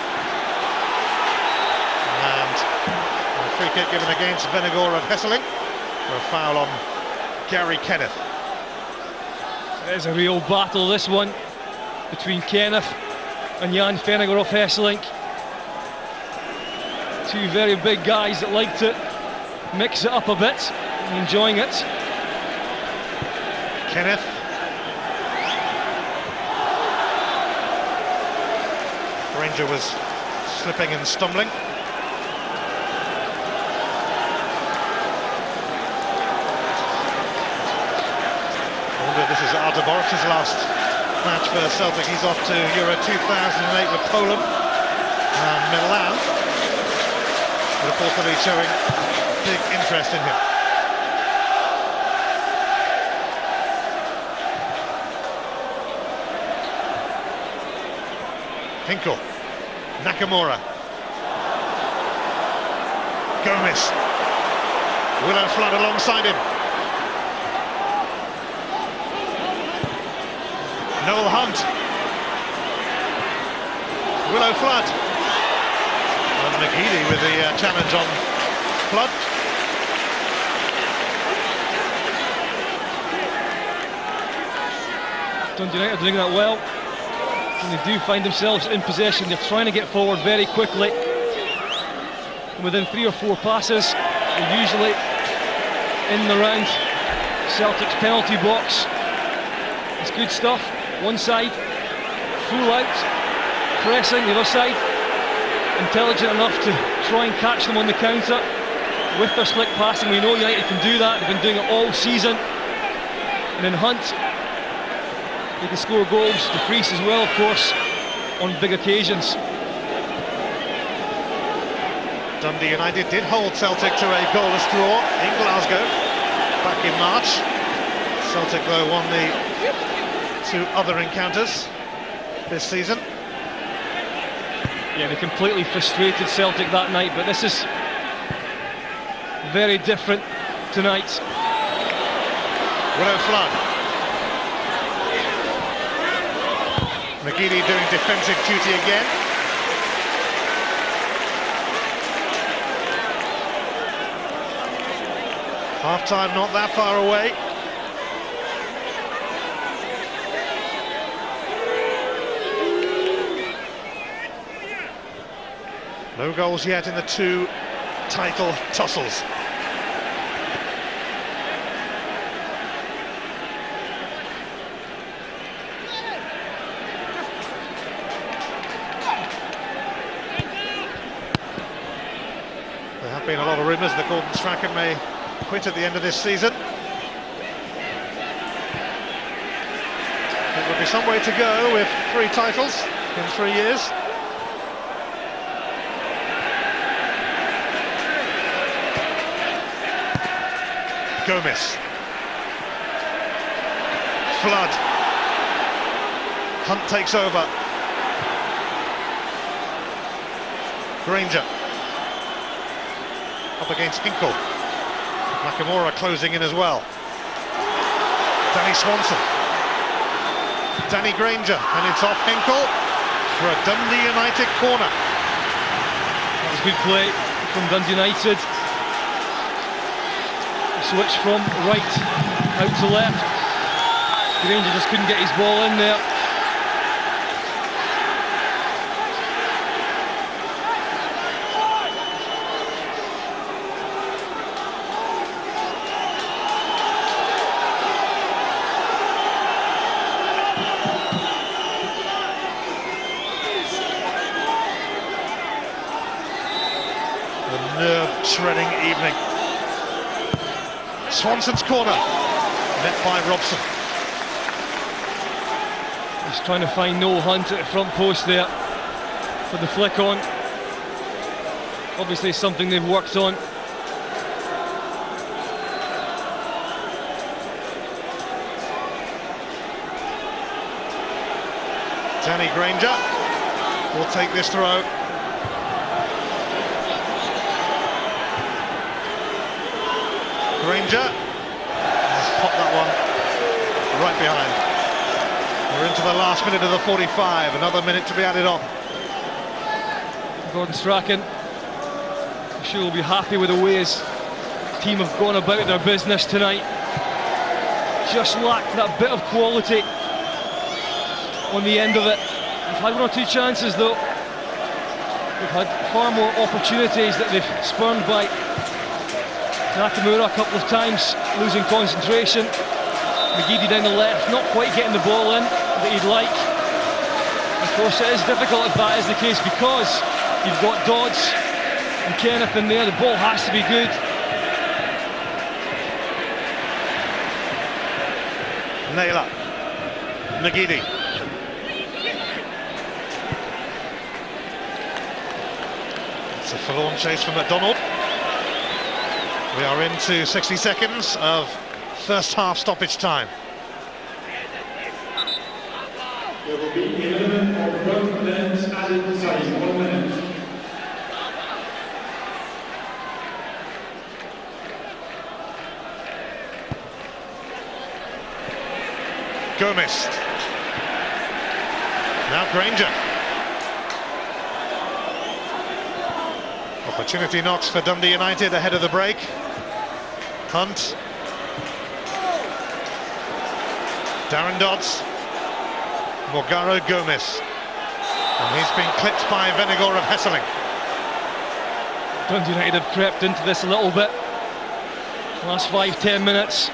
And a free kick given against Venegor of Hesseling for a foul on Gary Kenneth. There's a real battle, this one, between Kenneth and Jan Venegor of Hesseling. Two very big guys that like to mix it up a bit, enjoying it. Kenneth. Granger was slipping and stumbling. This is Artur Boric's last match for Celtic. He's off to Euro 2008 with Poland and Milan. But of course they'll be showing big interest in him. Hinkle, Nakamura, Gomez, Willow Flood alongside him. Noel Hunt, Willow Flood, and McGeady with the challenge on Flood. Dundee United are doing that well. When they do find themselves in possession, they're trying to get forward very quickly. And within 3 or 4 passes, they're usually in and around Celtic's penalty box. It's good stuff. One side, full out, pressing the other side, intelligent enough to try and catch them on the counter with their slick passing. We know United can do that, they've been doing it all season. And in Hunt, they can score goals. De Vries as well, of course, on big occasions. Dundee United did hold Celtic to a goalless draw in Glasgow back in March. Celtic, though, won the 2 other encounters this season. Yeah, they completely frustrated Celtic that night, but this is very different tonight. Willow Flood. McGeady doing defensive duty again. Half-time not that far away. No goals yet in the 2 title tussles. There have been a lot of rumours that Gordon Strachan may quit at the end of this season. It would be some way to go with 3 titles in 3 years. Gomez. Flood. Hunt takes over. Granger. Up against Hinkle. Nakamura closing in as well. Danny Swanson. Danny Granger, and it's off Hinkle for a Dundee United corner. That was good play from Dundee United. Switch from right out to left. Granger just couldn't get his ball in there. A nerve-shredding evening. Swanson's corner, met by Robson. He's trying to find Noel Hunt at the front post there for the flick on. Obviously something they've worked on. Danny Granger will take this throw. Granger has popped that one right behind. We're into the last minute of the 45, another minute to be added on. Gordon Strachan, I'm sure will be happy with the way his team have gone about their business tonight. Just lacked that bit of quality on the end of it. They've had one or two chances though. They've had far more opportunities that they've spurned by. Nakamura a couple of times losing concentration. McGeady down the left, not quite getting the ball in that he'd like. Of course it is difficult if that is the case because you've got Dodds and Kenneth in there. The ball has to be good. Naylor, McGeady. It's a forlorn chase for McDonald. We are into 60 seconds of first half stoppage time. There will be 11 of road lengths added time, 1 minute. Gomez. Now Granger. Opportunity knocks for Dundee United ahead of the break. Hunt. Darren Dodds. Morgaro Gomez. And he's been clipped by Venegor of Hesseling. Dundee United have crept into this a little bit. Last 5-10 minutes.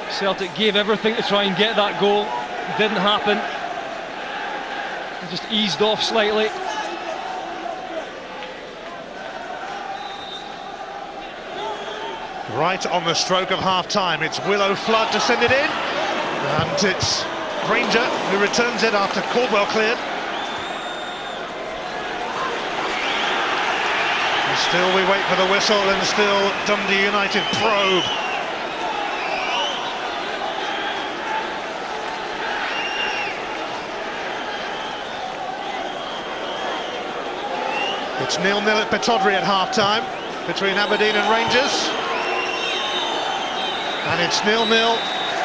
Celtic gave everything to try and get that goal. It didn't happen. They just eased off slightly. Right on the stroke of half-time, it's Willow Flood to send it in, and it's Granger who returns it after Caldwell cleared. And still we wait for the whistle, and still Dundee United probe. It's 0-0 at Pittodrie at half-time between Aberdeen and Rangers. And it's 0-0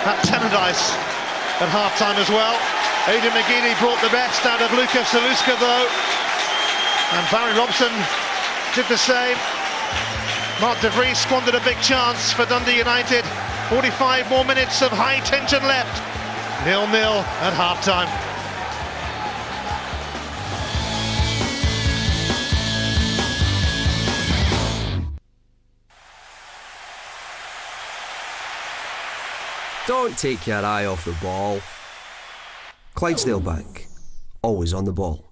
at Tannadice at half-time as well. Aidan McGeady brought the best out of Lucas Zaluska though. And Barry Robson did the same. Mark de Vries squandered a big chance for Dundee United. 45 more minutes of high tension left. 0-0 at half-time. Don't take your eye off the ball. Clydesdale Bank, always on the ball.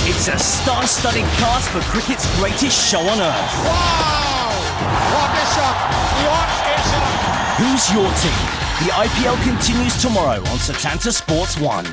It's a star-studded cast for cricket's greatest show on earth. Wow! What a shot! What a shot! Who's your team? The IPL continues tomorrow on Setanta Sports 1.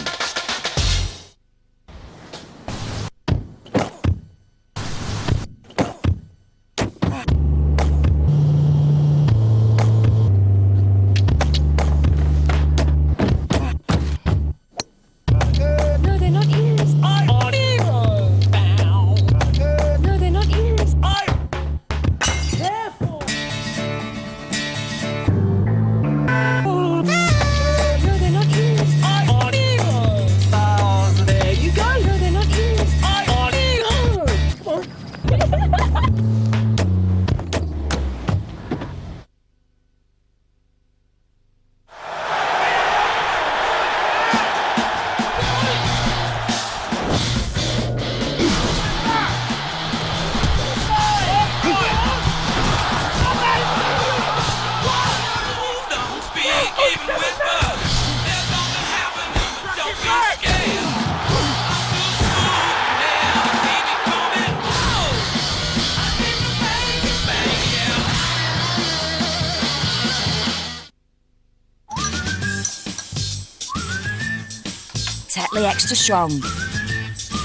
Tetley Extra Strong.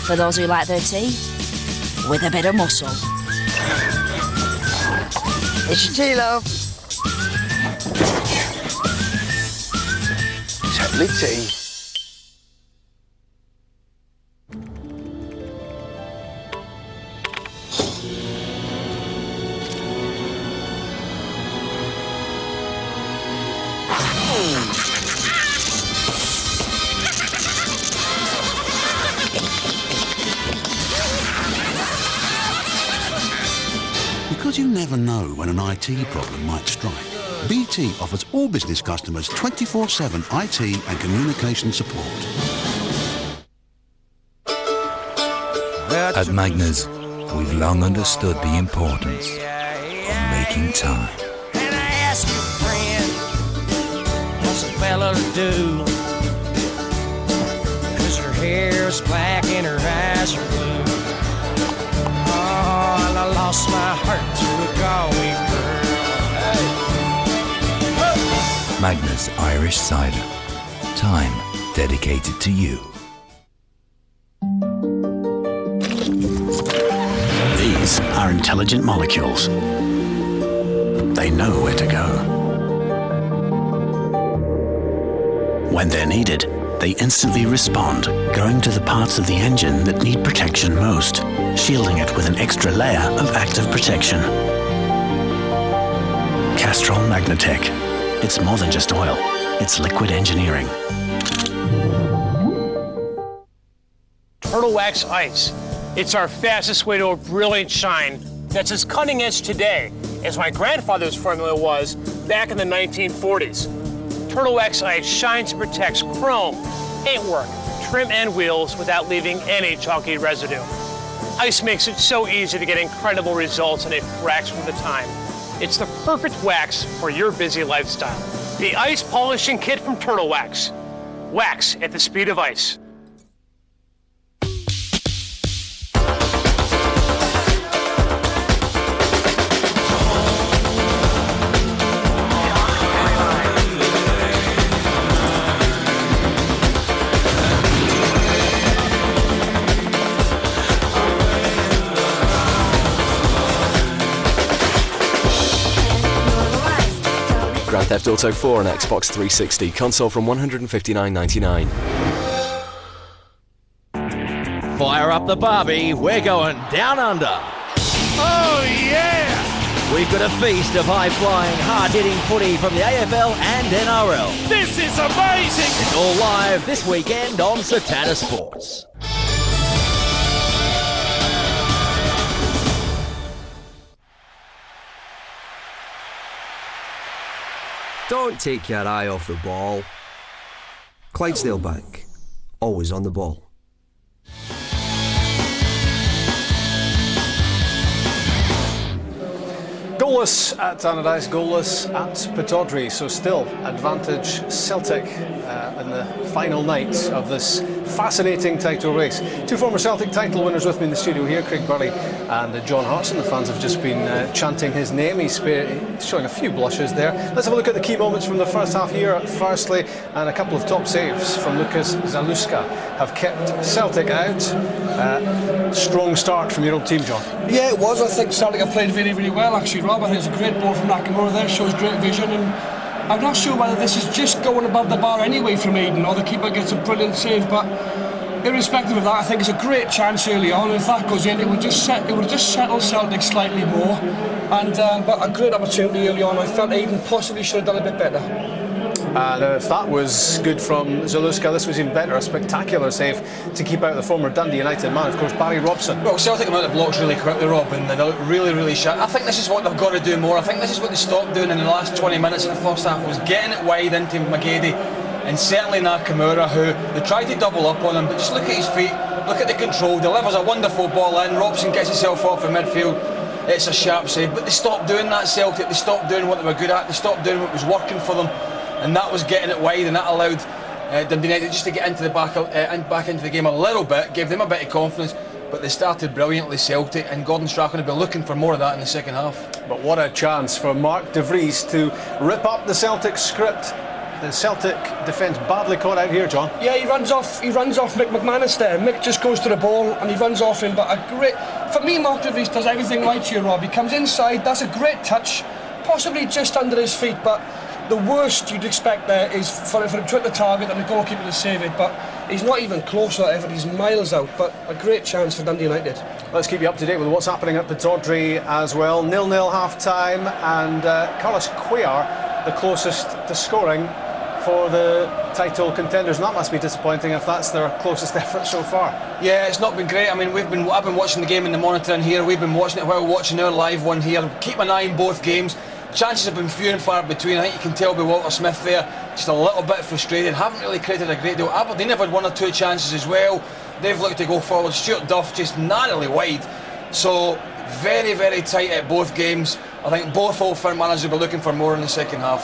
For those who like their tea with a bit of muscle. It's your tea, love. Tetley tea. Because you never know when an IT problem might strike, BT offers all business customers 24/7 IT and communication support. At Magners, we've long understood the importance of making time. And I ask your friend, what's a fella to do? 'Cause her hair's black and her eyes are blue. Oh, and I lost my heart to a Galway girl. Magners Irish Cider. Time dedicated to you. These are intelligent molecules. They know where to go. When they're needed, they instantly respond, going to the parts of the engine that need protection most, shielding it with an extra layer of active protection. Castrol Magnatech. It's more than just oil. It's liquid engineering. Turtle Wax Ice. It's our fastest way to a brilliant shine that's as cutting edge today as my grandfather's formula was back in the 1940s. Turtle Wax Ice shines and protects chrome, paintwork, trim, and wheels without leaving any chunky residue. Ice makes it so easy to get incredible results in a fraction of the time. It's the perfect wax for your busy lifestyle. The Ice Polishing Kit from Turtle Wax. Wax at the speed of ice. Grand Theft Auto 4 on Xbox 360, console from $159.99. Fire up the Barbie, we're going down under. Oh, yeah! We've got a feast of high-flying, hard-hitting footy from the AFL and NRL. This is amazing! It's all live this weekend on Satana Sports. Don't take your eye off the ball. Clydesdale Bank, always on the ball. Goalless at Tannadice, goalless at Pittodrie, so still advantage Celtic in the final night of this fascinating title race. Two former Celtic title winners with me in the studio here, Craig Burley and John Hartson. The fans have just been chanting his name. He's showing a few blushes there. Let's have a look at the key moments from the first half here. Firstly, and a couple of top saves from Lucas Zaluska have kept Celtic out. Strong start from your old team, John. Yeah, it was. I think Celtic have played very, very well, actually, Rob. I think it's a great ball from Nakamura there, shows great vision, and I'm not sure whether this is just going above the bar anyway from Eden, or the keeper gets a brilliant save, but irrespective of that, I think it's a great chance early on, and if that goes in, it would just settle Celtic slightly more, and but a great opportunity early on. I felt Eden possibly should have done a bit better. And if that was good from Zaluska, this was even better. A spectacular save to keep out the former Dundee United man, of course, Barry Robson. Well, Celtic come out of the blocks really quickly, Rob, and they look really, really sharp. I think this is what they've got to do more. I think this is what they stopped doing in the last 20 minutes of the first half, was getting it wide into McGeady, and certainly Nakamura, who they tried to double up on him, but just look at his feet, look at the control, delivers a wonderful ball in, Robson gets himself off in midfield, it's a sharp save, but they stopped doing that, Celtic. They stopped doing what they were good at, they stopped doing what was working for them, and that was getting it wide, and that allowed Dundee United just to get into the back into the game a little bit, gave them a bit of confidence, but they started brilliantly, Celtic, and Gordon Strachan will be looking for more of that in the second half. But what a chance for Mark de Vries to rip up the Celtic script The Celtic defence badly caught out here, John. Yeah, he runs off Mick McManus there. Mick just goes to the ball and he runs off him. But for me, Mark De Vries does everything right here, Rob. He comes inside, that's a great touch, possibly just under his feet, but the worst you'd expect there is for him to hit the target and the goalkeeper to save it. But he's not even close to that effort, he's miles out. But a great chance for Dundee United. Let's keep you up to date with what's happening at Pittodrie as well. 0-0 half-time, and Carlos Cuellar, the closest to scoring for the title contenders, and that must be disappointing if that's their closest effort so far. Yeah, it's not been great. I mean, I've been watching the game in the monitor in here. We've been watching it while watching our live one here. Keep an eye on both games. Chances have been few and far between. I think you can tell by Walter Smith there, just a little bit frustrated. Haven't really created a great deal. Aberdeen have had 1 or 2 chances as well. They've looked to go forward. Stuart Duff just narrowly wide. So very, very tight at both games. I think both Old Firm managers will be looking for more in the second half.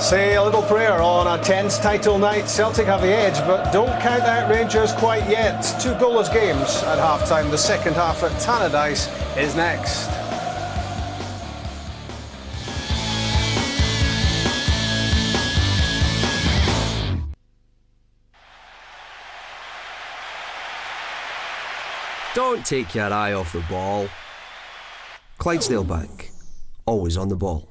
Say a little prayer on a tense title night. Celtic have the edge, but don't count out Rangers quite yet. 2 goalless games at half-time. The second half at Tannadice is next. Don't take your eye off the ball. Clydesdale Bank, always on the ball.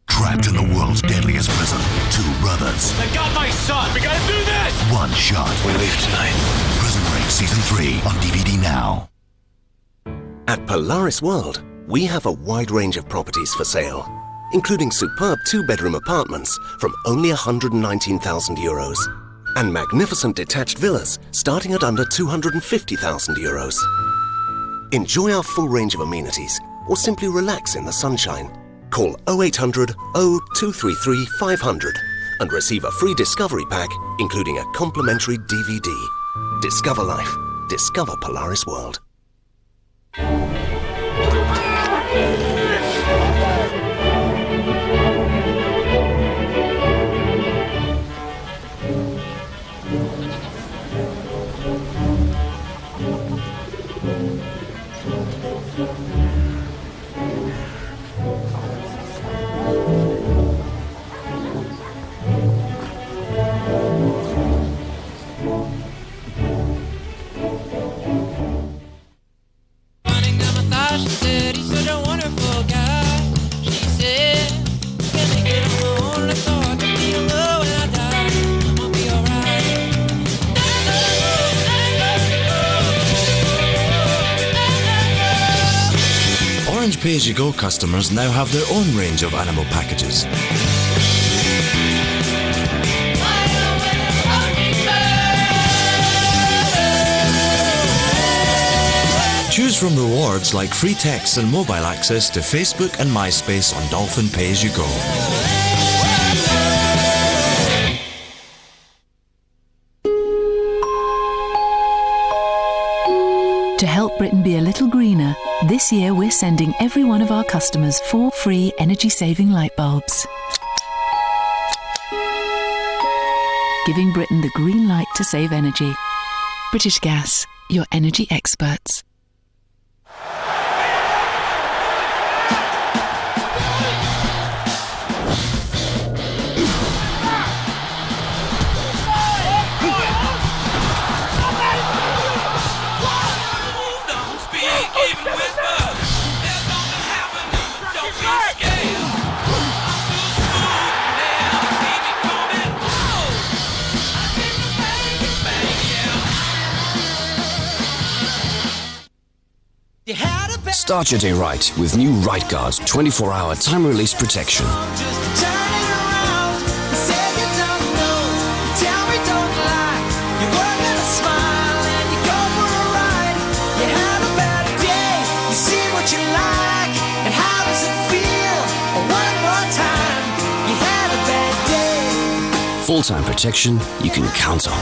Trapped in the world's deadliest prison, 2 brothers. They got my son! We gotta do this! 1 shot. We leave tonight. Prison Break Season 3 on DVD now. At Polaris World, we have a wide range of properties for sale, including superb 2-bedroom apartments from only €119,000 and magnificent detached villas starting at under €250,000. Enjoy our full range of amenities or simply relax in the sunshine. Call 0800 0233 500 and receive a free discovery pack including a complimentary DVD. Discover life. Discover Polaris World. Orange Pay-As-You-Go customers now have their own range of animal packages. Choose from rewards like free texts and mobile access to Facebook and MySpace on Dolphin Pay-As-You-Go. To help Britain be a little greener, this year we're sending every one of our customers 4 free energy-saving light bulbs. Giving Britain the green light to save energy. British Gas, your energy experts. Start your day right with new Right Guard 24-hour time-release protection. Full-time protection you can count on.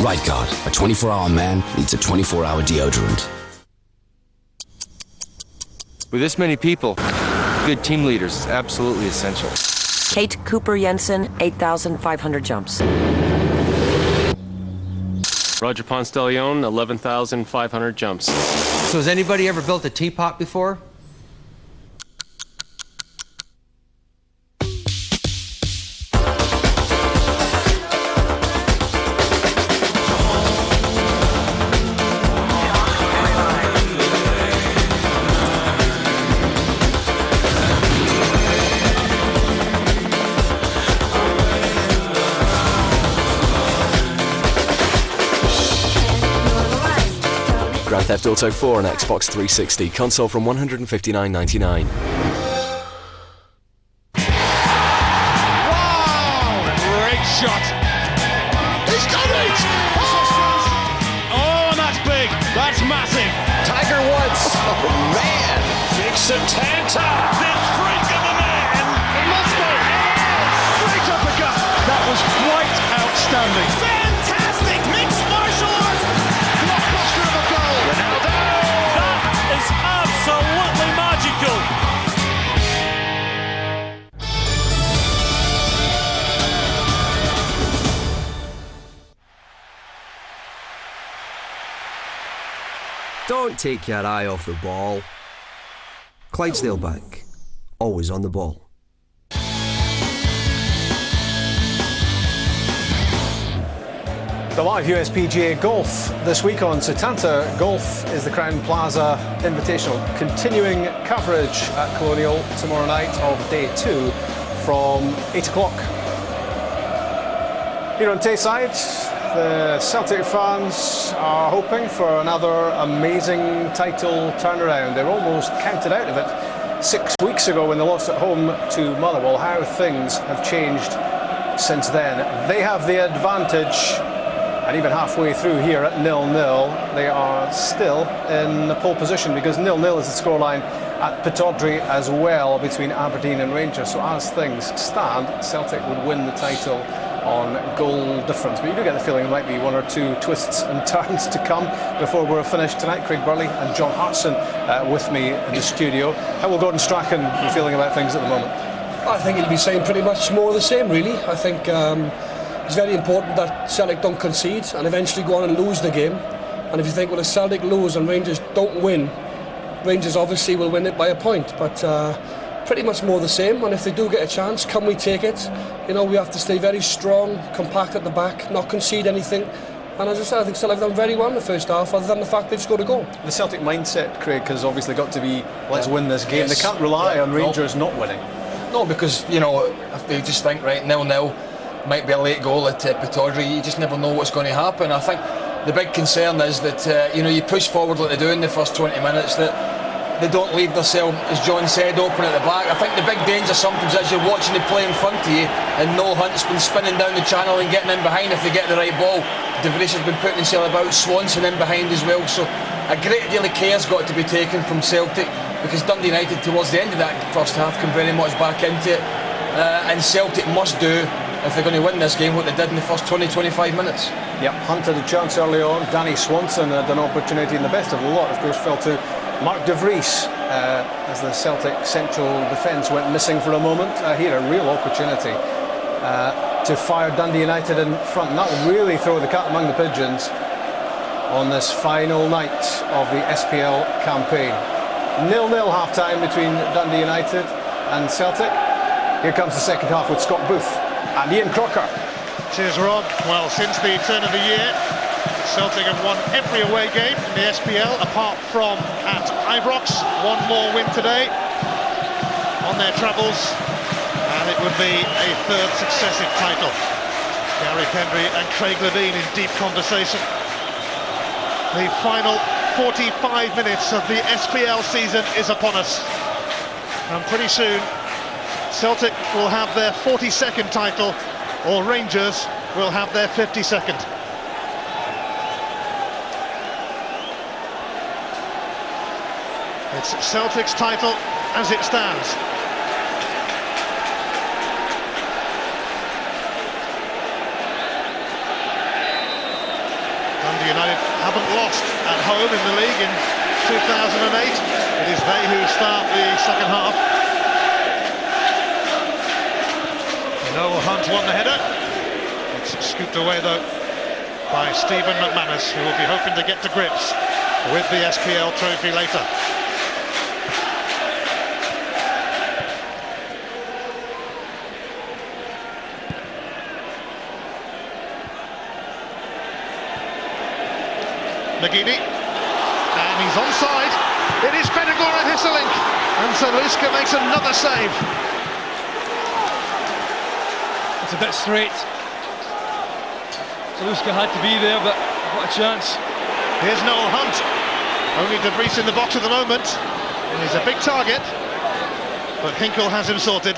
Right Guard, a 24-hour man needs a 24-hour deodorant. With this many people, good team leaders is absolutely essential. Kate Cooper Jensen, 8,500 jumps. Roger Ponce de Leon, 11,500 jumps. So has anybody ever built a teapot before? Grand Theft Auto 4 on Xbox 360, console from $159.99. Great shot. He's got it! Oh, and that's big. That's massive. Tiger Woods. Oh, man. Big Satanta. This freak of a man. It must be. Straight up the gut. That was quite outstanding. Fantastic mixed martial arts. Blockbuster of a goal. Ronaldo. That is absolutely magical. Don't take your eye off the ball. Clydesdale Bank, always on the ball. The live USPGA Golf this week on Setanta Golf is the Crowne Plaza Invitational. Continuing coverage at Colonial tomorrow night of day 2 from 8 o'clock. Here on Tayside, the Celtic fans are hoping for another amazing title turnaround. They're almost counted out of it 6 weeks ago when they lost at home to Motherwell. How things have changed since then. They have the advantage. And even halfway through here at 0-0, they are still in the pole position because 0-0 is the scoreline at Pittodrie as well between Aberdeen and Rangers. So as things stand, Celtic would win the title on goal difference. But you do get the feeling there might be one or two twists and turns to come before we're finished tonight. Craig Burley and John Hartson with me in the studio. How will Gordon Strachan be feeling about things at the moment? I think he'll be saying pretty much more of the same, really. I think it's very important that Celtic don't concede and eventually go on and lose the game. And if you think, well, if Celtic lose and Rangers don't win, Rangers obviously will win it by a point. But pretty much more the same. And if they do get a chance, can we take it? You know, we have to stay very strong, compact at the back, not concede anything. And as I said, I think Celtic have done very well in the first half, other than the fact they've scored a goal. The Celtic mindset, Craig, has obviously got to be, let's win this game. Yes. They can't rely on Rangers not winning. No, because, you know, if they just think, right, 0-0, might be a late goal at Pittodrie, you just never know what's going to happen. I think the big concern is that, you know, you push forward like they do in the first 20 minutes, that they don't leave themselves, as John said, open at the back. I think the big danger sometimes is you're watching the play in front of you and Noel Hunt's been spinning down the channel and getting in behind if they get the right ball. De Vries has been putting himself about, Swanson in behind as well. So a great deal of care's got to be taken from Celtic because Dundee United towards the end of that first half come very much back into it. And Celtic must do, if they're going to win this game, what they did in the first 20-25 minutes. Yep, Hunt had a chance early on. Danny Swanson had an opportunity, and the best of the lot, of course, fell to Mark De Vries as the Celtic central defence went missing for a moment. He had a real opportunity to fire Dundee United in front, and that would really throw the cat among the pigeons on this final night of the SPL campaign. 0-0 half-time between Dundee United and Celtic. Here comes the second half with Scott Booth and Ian Crocker. Cheers, Rob. Well, since the turn of the year, Celtic have won every away game in the SPL, apart from at Ibrox. One more win today on their travels, and it would be a third successive title. Gary Pendry and Craig Levein in deep conversation. The final 45 minutes of the SPL season is upon us, and pretty soon Celtic will have their 42nd title, or Rangers will have their 52nd. It's Celtic's title as it stands. Dundee United haven't lost at home in the league in 2008. It is they who start the second half. Noel Hunt won the header. It's scooped away though by Stephen McManus, who will be hoping to get to grips with the SPL trophy later. McGeady, and he's onside. It is Pedagora Hisselink, and Zaluska makes another save. It's a bit straight. Zaluska had to be there, but what a chance. Here's Noel Hunt. Only De Vries in the box at the moment. And he's a big target, but Hinkle has him sorted.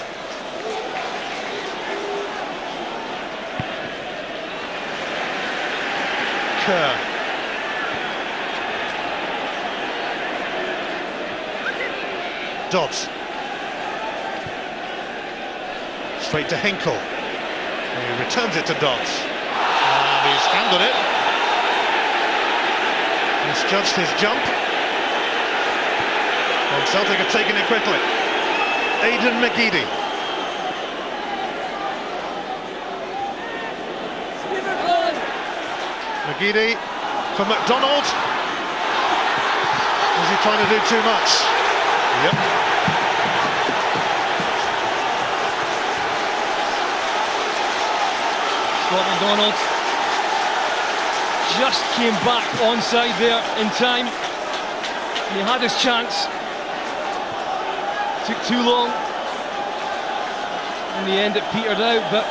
Kerr. Dodds. Straight to Hinkle. He returns it to Dodds. And he's handled it. He's judged his jump. And Celtic have taken it quickly. Aidan McGeady. McGeady for McDonald. Is he trying to do too much? Yep. Scott McDonald just came back onside there in time. He had his chance. Took too long. In the end it petered out, but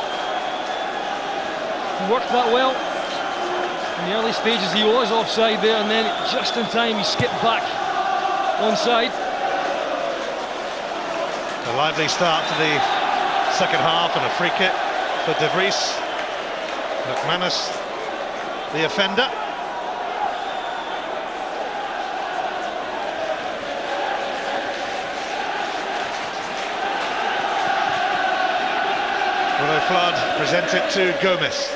he worked that well. In the early stages he was offside there, and then just in time he skipped back onside. A lively start to the second half and a free kick for De Vries. McManus, the offender. Willow Flood presents it to Gomez.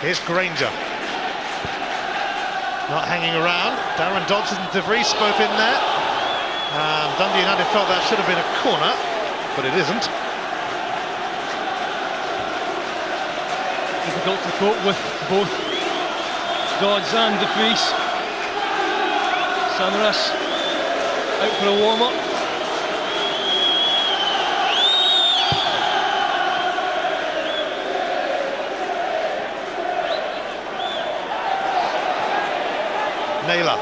Here's Granger. Not hanging around. Darren Dodson and De Vries both in there. Dundee United felt that should have been a corner, but it isn't. Difficult to cope with both Dodds and De Vries. Samaras out for a warm-up. Naylor.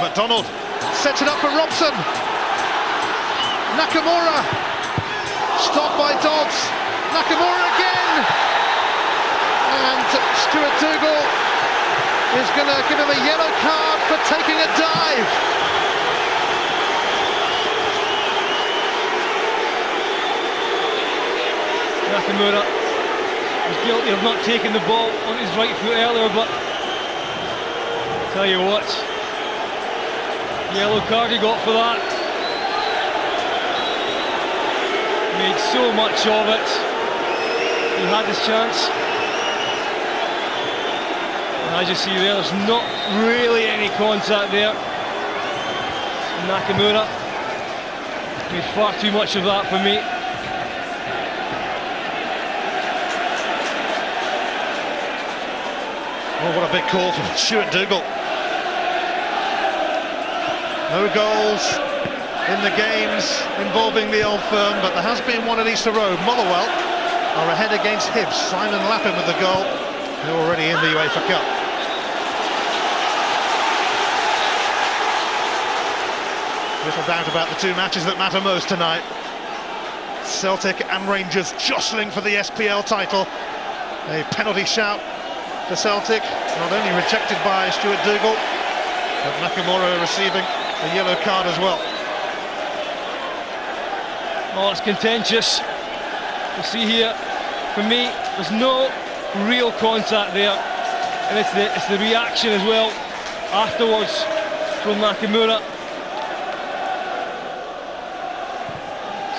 McDonald sets it up for Robson. Nakamura stopped by Dodds. Nakamura again, and Stuart Dougal is going to give him a yellow card for taking a dive. Nakamura was guilty of not taking the ball on his right foot earlier, but tell you what, yellow card he got for that. Made so much of it. He had his chance. And as you see there's not really any contact there. Nakamura made far too much of that for me. Oh, what a big call from Stuart Dougal. No goals in the games involving the Old Firm, but there has been one at Easter Road. Motherwell are ahead against Hibs. Simon Lappin with the goal. They're already in the UEFA Cup. Little doubt about the two matches that matter most tonight. Celtic and Rangers jostling for the SPL title. A penalty shout for Celtic, not only rejected by Stuart Dougal, but Nakamura receiving a yellow card as well. Oh, it's contentious. You see here, for me, there's no real contact there, and it's the reaction as well afterwards from Nakamura.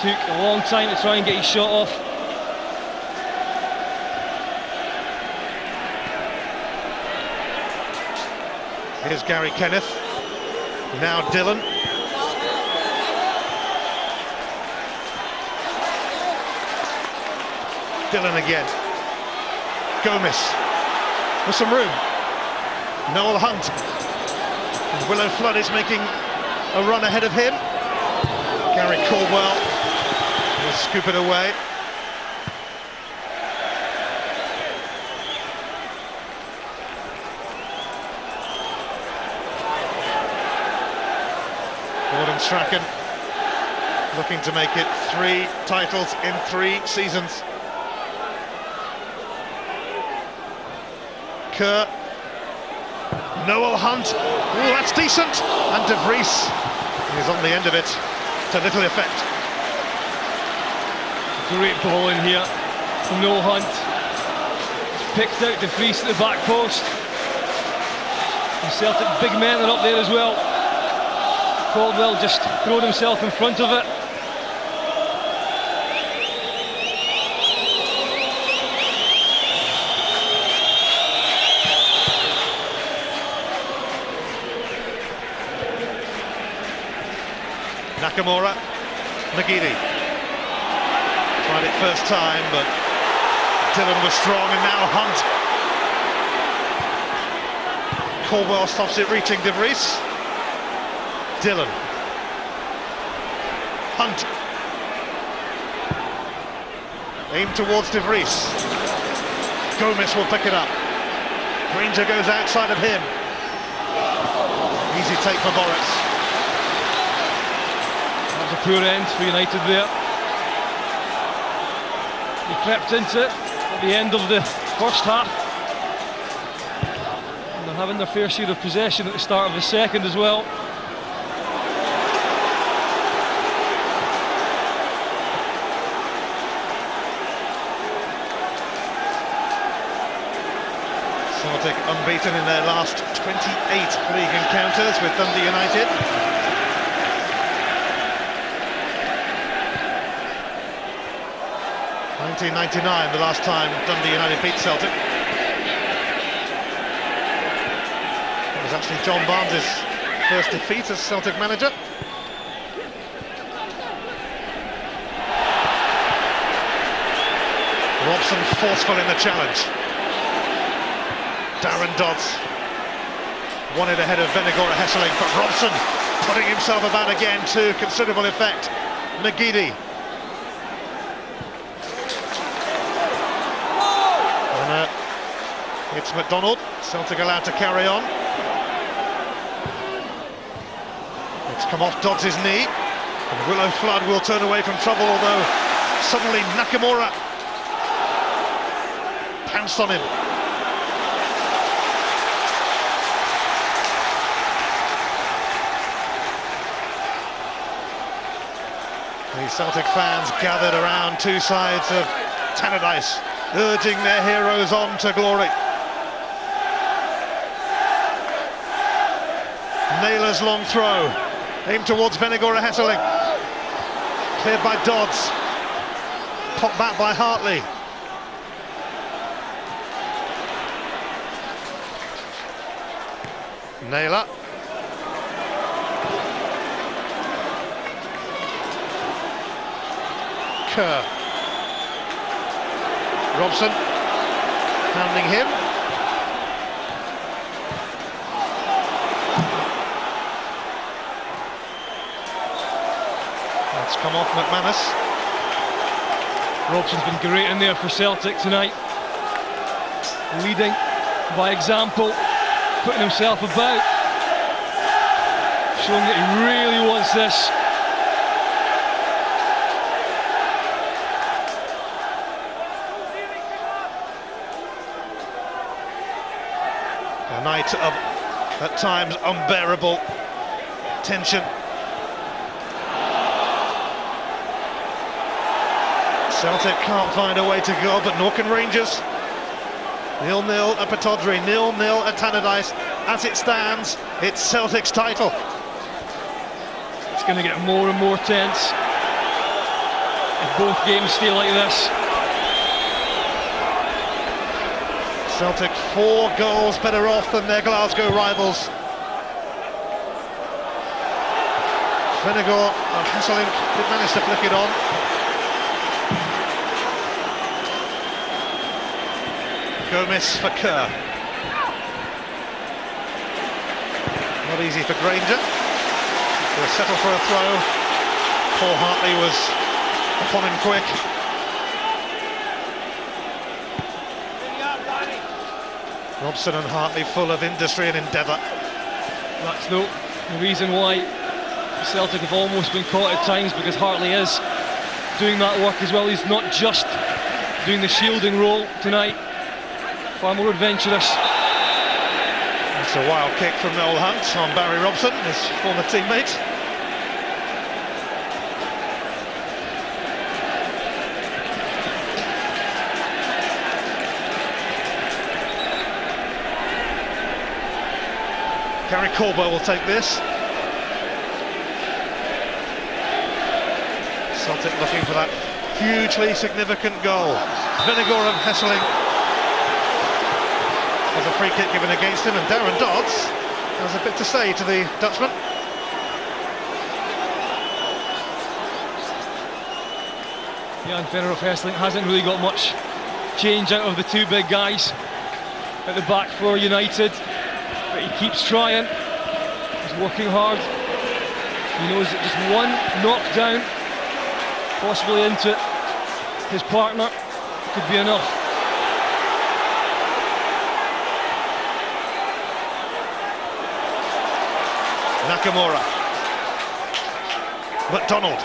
Took a long time to try and get his shot off. Here's Gary Kenneth, now Dillon. Dillon again. Gomez with some room. Noel Hunt. And Willow Flood is making a run ahead of him. Gary Caldwell will scoop it away. Gordon Strachan looking to make it 3 titles in 3 seasons. Kerr. Noel Hunt. Oh, that's decent. And De Vries is on the end of it to little effect. Great ball in here from Noel Hunt. He's picked out De Vries at the back post. And Celtic big men are up there as well. Caldwell just thrown himself in front of it. Nakamura, McGeady. Tried it first time, but Dillon was strong, and now Hunt. Caldwell stops it reaching De Vries. Dillon. Hunt. Aim towards De Vries. Gomez will pick it up. Granger goes outside of him. Easy take for Boris. A poor end for United there. He crept into it at the end of the first half. And they're having their fair share of possession at the start of the second as well. Celtic unbeaten in their last 28 league encounters with Dundee United. In 1999, the last time Dundee United beat Celtic. It was actually John Barnes' first defeat as Celtic manager. Robson forceful in the challenge. Darren Dodds wanted ahead of Venegora Hesseling, but Robson putting himself about again to considerable effect. McGeady. It's McDonald, Celtic allowed to carry on. It's come off Dodds' knee, and Willow Flood will turn away from trouble, although suddenly Nakamura pounced on him. The Celtic fans gathered around two sides of Tannadice, urging their heroes on to glory. Naylor's long throw, aimed towards Venegora Hesseling. Cleared by Dodds. Popped back by Hartley. Naylor. Kerr. Robson. Handling him. That's come off McManus. Robson's been great in there for Celtic tonight. Leading by example, putting himself about, showing that he really wants this. A night of, at times, unbearable tension. Celtic can't find a way to go, but nor can Rangers. 0-0 at Pittodrie, 0-0 at Tannadice. As it stands, it's Celtic's title. It's going to get more and more tense if both games stay like this. Celtic 4 goals better off than their Glasgow rivals. Hesseling did manage to flick it on. Gomez for Kerr. Not easy for Granger. They'll settle for a throw. Paul Hartley was upon him quick. Robson and Hartley full of industry and endeavour. That's the reason why Celtic have almost been caught at times, because Hartley is doing that work as well. He's not just doing the shielding role tonight. Far more adventurous. It's a wild kick from Noel Hunt on Barry Robson, his former teammate. Gary Caldwell will take this. Celtic looking for that hugely significant goal. Venegor of Hesseling has a free kick given against him, and Darren Dodds has a bit to say to the Dutchman. Yeah, and Venegor of Hesseling hasn't really got much change out of the two big guys at the back for United. But he keeps trying, he's working hard. He knows that just one knockdown, possibly into his partner, could be enough. Nakamura. McDonald.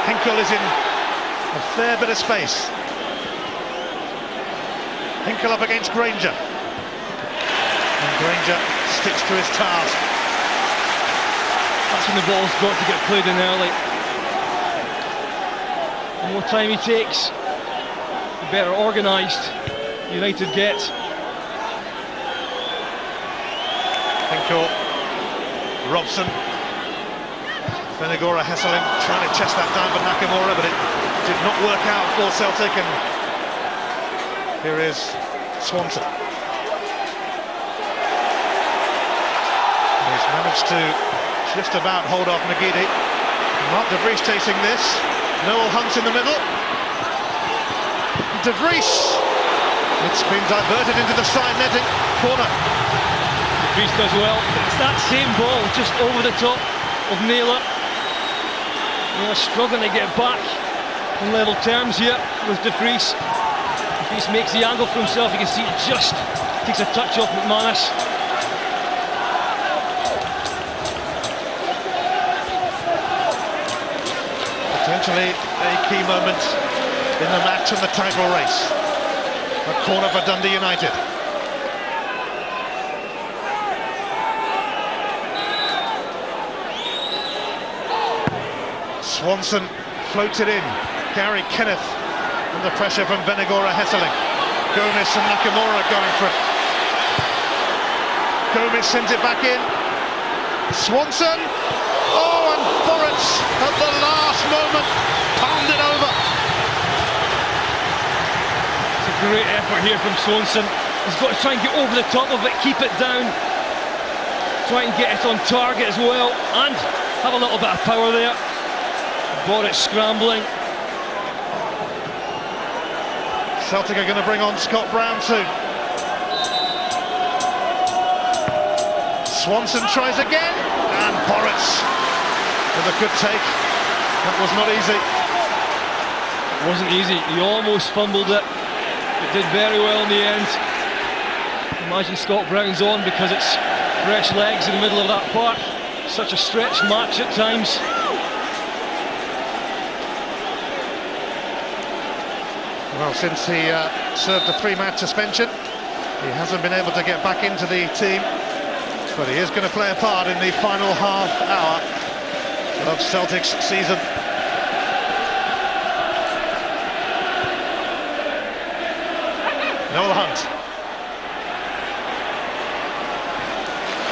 Hinkle is in a fair bit of space. Hinkle up against Granger. And Granger sticks to his task. That's when the ball's got to get played in early. The more time he takes, the better organised United get. Hinkle, Robson, Venegor Hesseling trying to chest that down for Nakamura, but it did not work out for Celtic, and here is Swanson. He's managed to just about hold off McGeady. Mark De Vries chasing this. Noel Hunt in the middle. De Vries. It's been diverted into the side netting corner. De Vries does well. It's that same ball just over the top of Naylor. Naylor struggling to get back on level terms here with De Vries. De Vries makes the angle for himself. You can see it just takes a touch off McManus. Potentially a key moment in the match and the title race. A corner for Dundee United. Swanson floats it in. Gary Kenneth under pressure from Venegor Hesseling. Gomez and Nakamura going for it. Gomez sends it back in. Swanson. Oh, and Boritz at the last moment palmed it over. It's a great effort here from Swanson. He's got to try and get over the top of it, keep it down, try and get it on target as well, and have a little bit of power there. Boritz scrambling. Celtic are going to bring on Scott Brown too. Swanson tries again, and Boritz with a good take. That was not easy. It wasn't easy. He almost fumbled it, but did very well in the end. Imagine Scott Brown's on because it's fresh legs in the middle of that park. Such a stretched match at times. Well, since he served a 3-match suspension, he hasn't been able to get back into the team, but he is going to play a part in the final half hour of Celtic's season. Noel Hunt.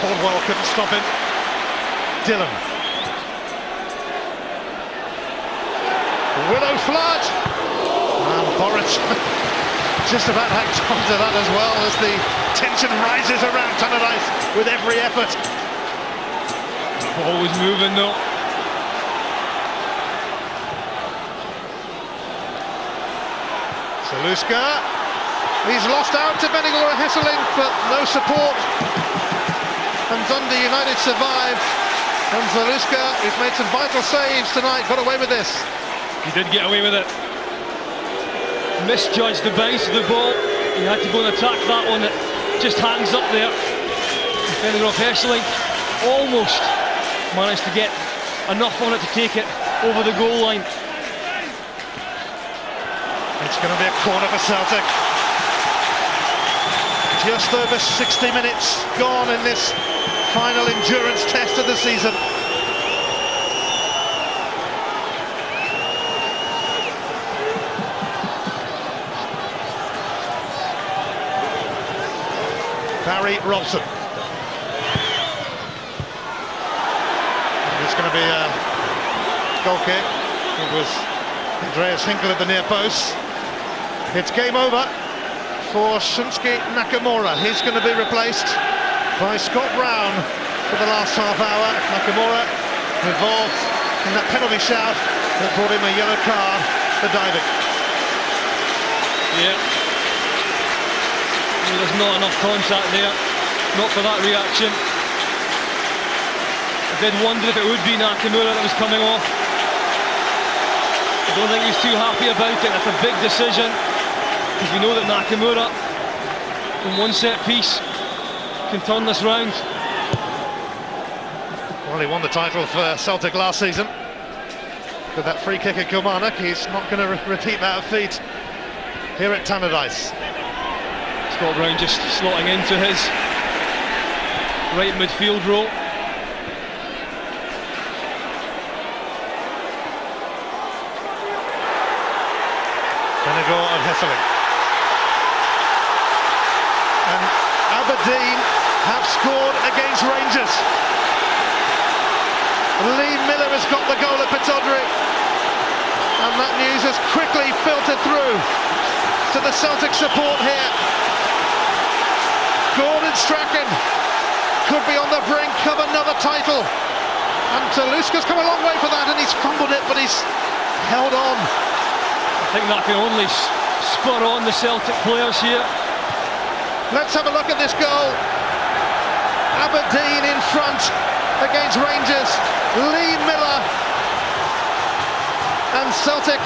Caldwell couldn't stop him. Dillon. Willow Flood. And Boritz just about hacked onto that as well as the tension rises around Tannadice with every effort. Always moving though. Saluska. He's lost out to Benigor Hesseling, but no support. And Dundee United survived. And Zaluska, who's made some vital saves tonight, got away with this. He did get away with it. Misjudged the bounce of the ball. He had to go and attack that one that just hangs up there. Benigor Hesseling almost managed to get enough on it to take it over the goal line. It's going to be a corner for Celtic. Just over 60 minutes gone in this final endurance test of the season. Barry Robson. It's going to be a goal kick. It was Andreas Hinkel at the near post. It's game over for Shunsuke Nakamura. He's going to be replaced by Scott Brown for the last half hour. Nakamura involved in that penalty shout that brought him a yellow card for diving. Yeah. There's not enough contact there, not for that reaction. I did wonder if it would be Nakamura that was coming off. I don't think he's too happy about it. That's a big decision, because we know that Nakamura, from one set piece, can turn this round. Well, he won the title for Celtic last season with that free kick at Kilmarnock. He's not going to repeat that feat here at Tannadice. Scott Brown just slotting into his right midfield role. Benigor of Hesseling. And Aberdeen have scored against Rangers. Lee Miller has got the goal at Pittodrie. And that news has quickly filtered through to the Celtic support here. Gordon Strachan could be on the brink of another title. And Taluska's come a long way for that, and he's fumbled it, but he's held on. I think that can only spur on the Celtic players here. Let's have a look at this goal. Aberdeen in front against Rangers. Lee Miller. And Celtic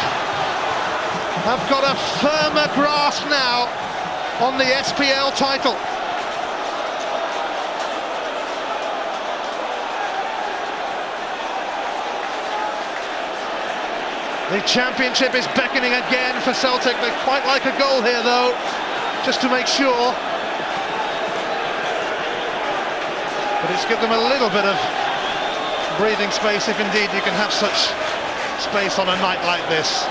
have got a firmer grasp now on the SPL title. The championship is beckoning again for Celtic. They quite like a goal here though, just to make sure. But it's given them a little bit of breathing space, if indeed you can have such space on a night like this.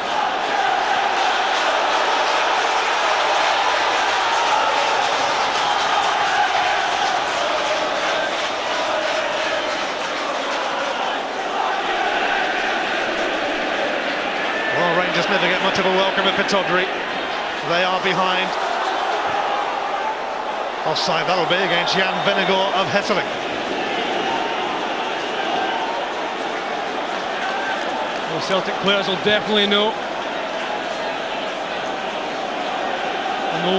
Well, Rangers never get much of a welcome at Pittodrie. They are behind. Offside that'll be against Jan Benigor of Hesseling. Well, Celtic players will definitely know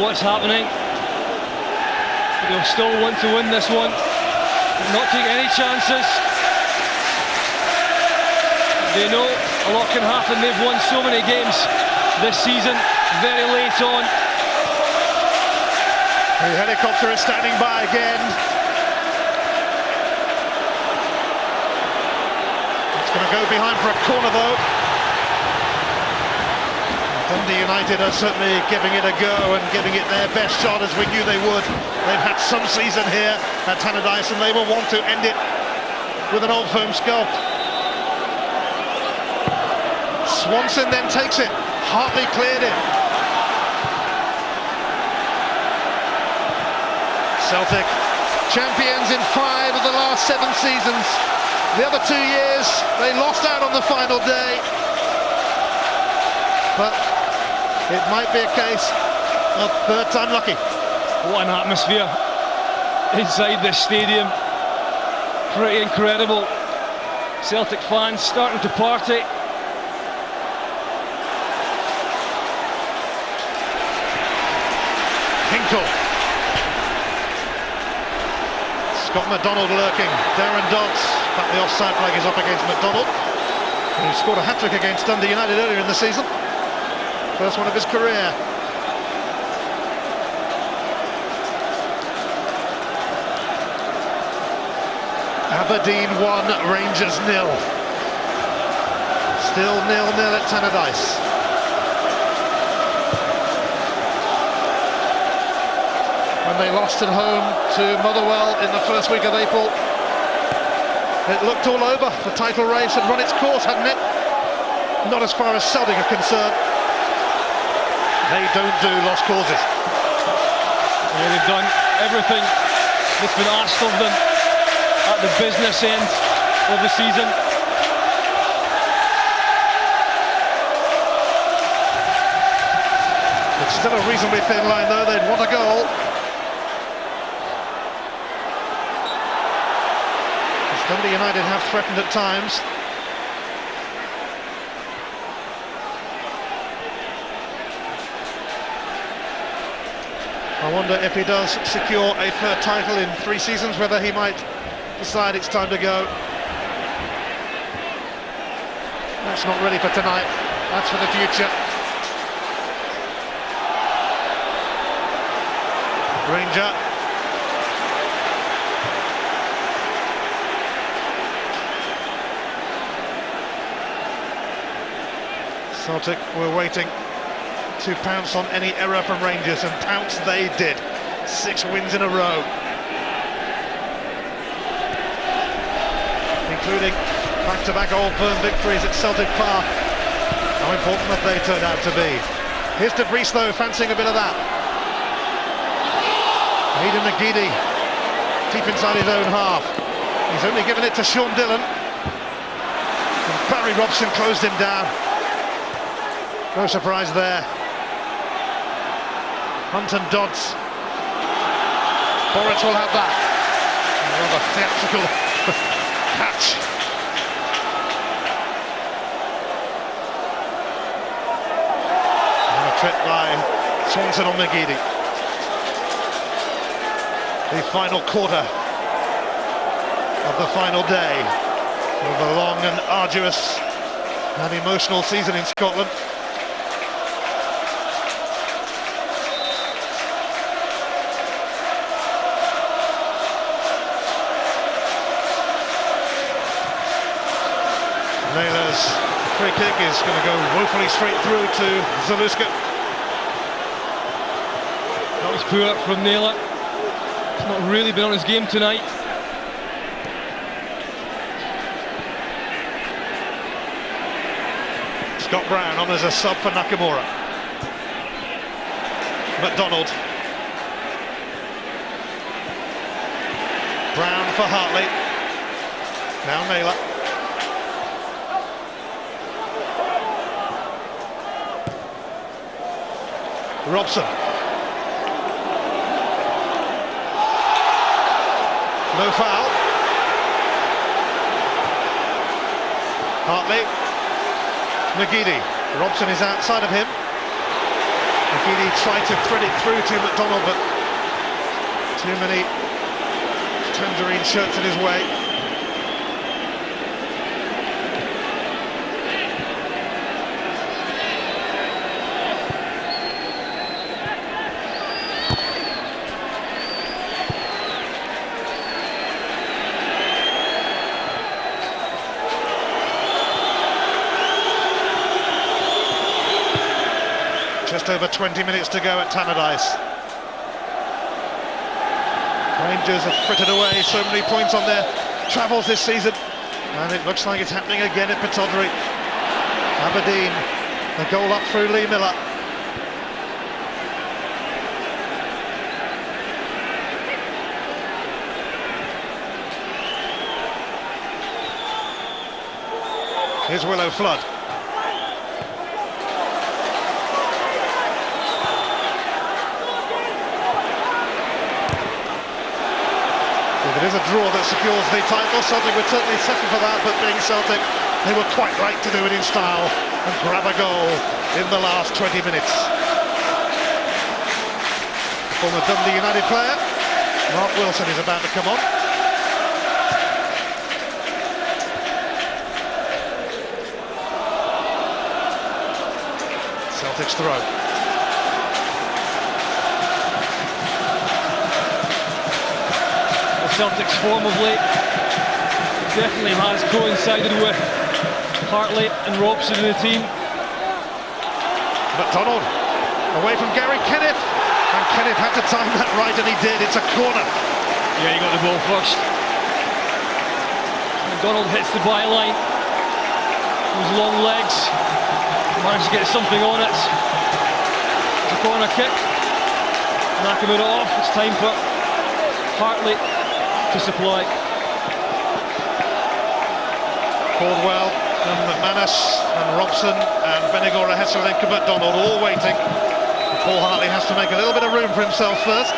what's happening. But they'll still want to win this one, not take any chances. They know a lot can happen. They've won so many games this season, very late on. The helicopter is standing by again. It's going to go behind for a corner though. Dundee United are certainly giving it a go and giving it their best shot, as we knew they would. They've had some season here at Tannadice and they will want to end it with an old firm sculpt. Swanson then takes it. Hartley cleared it. Celtic champions in 5 of the last 7 seasons. The other 2 years they lost out on the final day, but it might be a case of third time lucky. What an atmosphere inside this stadium, pretty incredible. Celtic fans starting to party. ankle. Scott McDonald lurking. Darren Dodds. In fact, the offside flag is up against McDonald. He scored a hat-trick against Dundee United earlier in the season. First one of his career. Aberdeen 1, Rangers 0. Still 0-0 at Tannadice. When they lost at home to Motherwell in the first week of April, it looked all over. The title race had run its course, hadn't it? Not as far as Celtic are concerned. They don't do lost causes. Yeah, they've done everything that's been asked of them at the business end of the season. It's still a reasonably thin line though, they'd want a goal. Dundee United have threatened at times. I wonder if he does secure a third title in 3 seasons, whether he might decide it's time to go. That's not ready for tonight, that's for the future. Ranger. Celtic were waiting to pounce on any error from Rangers, and pounce they did. 6 wins in a row, including back-to-back Old Firm victories at Celtic Park. How important that they turned out to be. Here's De Vries though, fancying a bit of that. Aidan McGeady deep inside his own half. He's only given it to Sean Dillon, and Barry Robson closed him down. No surprise there. Hunt and Dodds. Boris will have that. Another theatrical catch. And a trip by Swanson on McGeady. The final quarter of the final day of a long and arduous and emotional season in Scotland. Naylor's free kick is going to go woefully straight through to Zaluska. That was poor from Naylor. He's not really been on his game tonight. Scott Brown on as a sub for Nakamura. McDonald. Brown for Hartley. Now Naylor. Robson. No foul. Hartley. McGeady. Robson is outside of him. McGeady tried to thread it through to McDonald, but too many tangerine shirts in his way. Just over 20 minutes to go at Tannadice. Rangers have frittered away so many points on their travels this season, and it looks like it's happening again at Pittodrie. Aberdeen, a goal up through Lee Miller. Here's Willow Flood. If it is a draw that secures the title, Celtic would certainly settle for that, but being Celtic, they were quite right to do it in style and grab a goal in the last 20 minutes. Former Dundee United player. Mark Wilson is about to come on. Celtic's throw. The Celtic's form of late definitely has coincided with Hartley and Robson in the team. McDonald away from Gary Kenneth, and Kenneth had to time that right, and he did. It's a corner. Yeah, he got the ball first. McDonald hits the byline. Those long legs, managed to get something on it. It's a corner kick. Nakamura off. It's time for Hartley to supply. Caldwell and McManus and Robson and Benigora, Hesselink and McDonald all waiting. Paul Hartley has to make a little bit of room for himself first.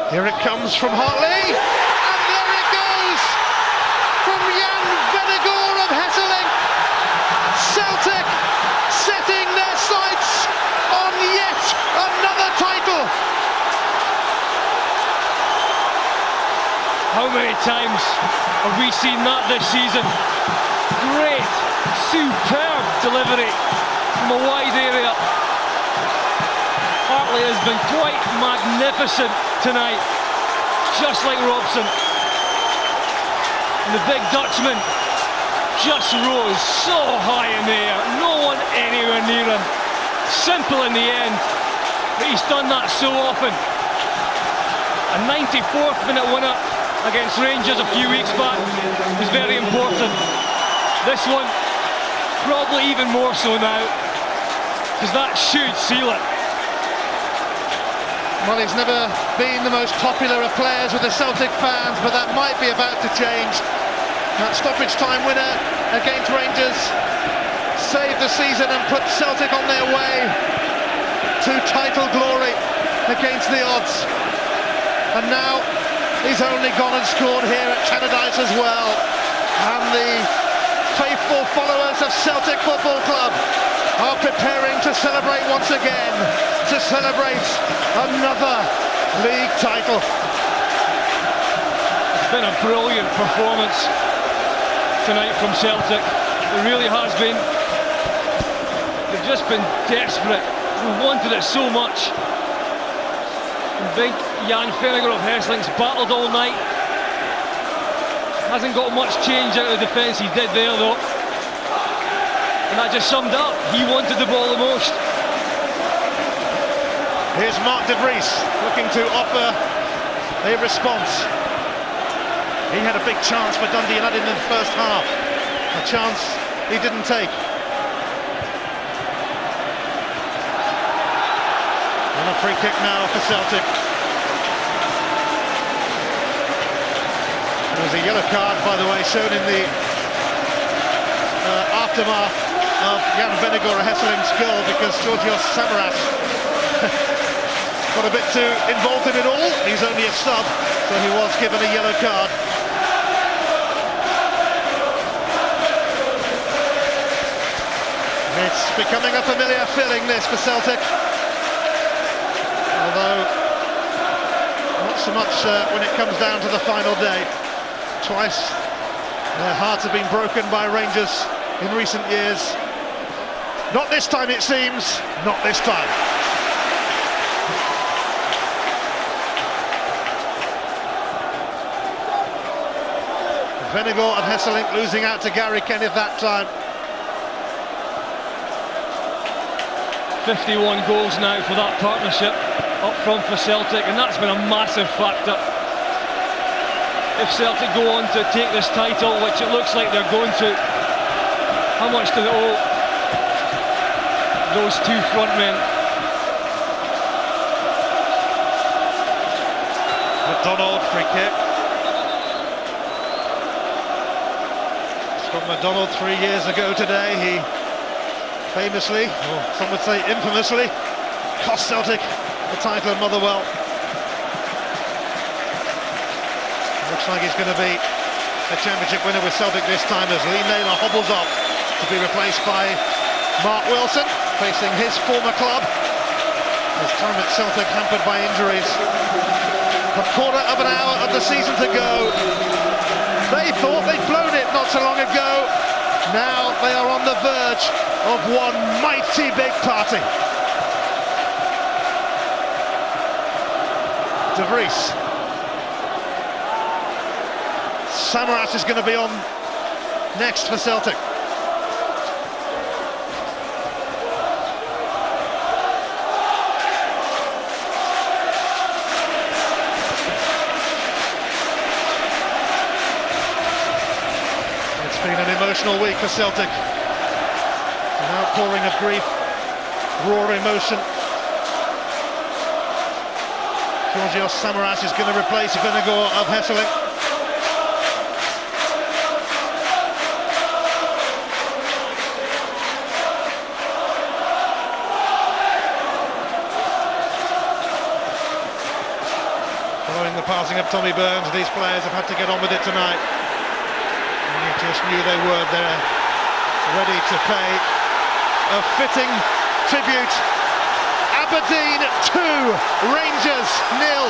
Here it comes from Hartley, and there it goes from Jan Vennegoor of Hesselink. Celtic setting their sights on yet another title. How many times have we seen that this season? Great, superb delivery from a wide area. Hartley has been quite magnificent tonight, just like Robson. And the big Dutchman just rose so high in the air, no one anywhere near him. Simple in the end, but he's done that so often. A 94th minute winner against Rangers a few weeks back was very important. This one, probably even more so now, because that should seal it. Well, he's never been the most popular of players with the Celtic fans, but that might be about to change. That stoppage time winner against Rangers saved the season and put Celtic on their way to title glory against the odds. And now he's only gone and scored here at Tannadice as well. And the faithful followers of Celtic Football Club are preparing to celebrate once again, to celebrate another league title. It's been a brilliant performance tonight from Celtic. It really has been. They've just been desperate. We've wanted it so much. And big Jan Vennegoor of Hesselink's battled all night. Hasn't got much change out of the defence. He did there though. And that just summed up. He wanted the ball the most. Here's Mark de Vries looking to offer a response. He had a big chance for Dundee United in the first half. A chance he didn't take. And a free kick now for Celtic. There was a yellow card, by the way, shown in the aftermath of Jan Vennegoor of Hesselink's goal, because Georgios Samaras got a bit too involved in it all. He's only a sub, so he was given a yellow card. It's becoming a familiar feeling, this, for Celtic. Although not so much when it comes down to the final day. Twice their hearts have been broken by Rangers in recent years. Not this time, it seems. Not this time. Vennegoor and Hesselink losing out to Gary Kenneth that time. 51 goals now for that partnership up front for Celtic, and that's been a massive factor. If Celtic go on to take this title, which it looks like they're going to, how much do they owe those two front men? McDonald, free kick. Scott McDonald 3 years ago today, he famously, or some would say infamously, cost Celtic the title at Motherwell. Looks like he's going to be a championship winner with Celtic this time as Lee Naylor hobbles off to be replaced by Mark Wilson, facing his former club. His time at Celtic hampered by injuries. A quarter of an hour of the season to go. They thought they'd blown it not so long ago. Now they are on the verge of one mighty big party. De Vries. Samaras is going to be on next for Celtic. It's been an emotional week for Celtic. An outpouring of grief, raw emotion. Georgios Samaras is going to replace Vinogor of Hesseling. Following the passing of Tommy Burns, these players have had to get on with it tonight. And you just knew they were there, ready to pay a fitting tribute. Aberdeen 2, Rangers 0.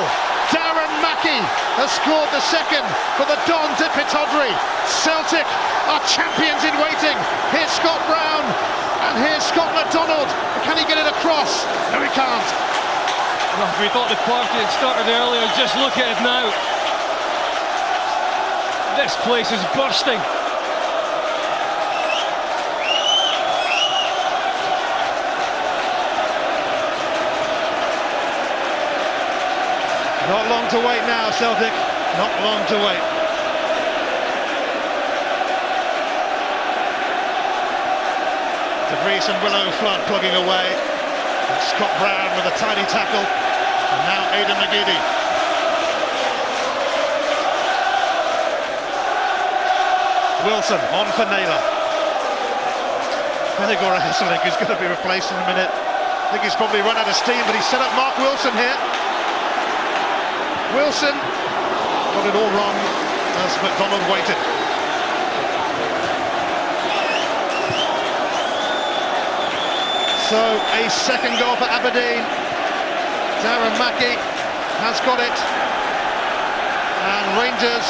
Darren Mackie has scored the second for the Dons at Pittodrie. Celtic are champions in waiting. Here's Scott Brown and here's Scott McDonald. Can he get it across? No, he can't. Well, if we thought the party had started earlier, just look at it now. This place is bursting. Not long to wait now, Celtic. Not long to wait. De Vries and Willow Flood plugging away. And Scott Brown with a tiny tackle. And now Aidan McGeady. Wilson on for Naylor. Vinogor Hesseling is going to be replaced in a minute. I think he's probably run out of steam, but he's set up Mark Wilson here. Wilson got it all wrong as McDonald waited. So a second goal for Aberdeen. Darren Mackie has got it. And Rangers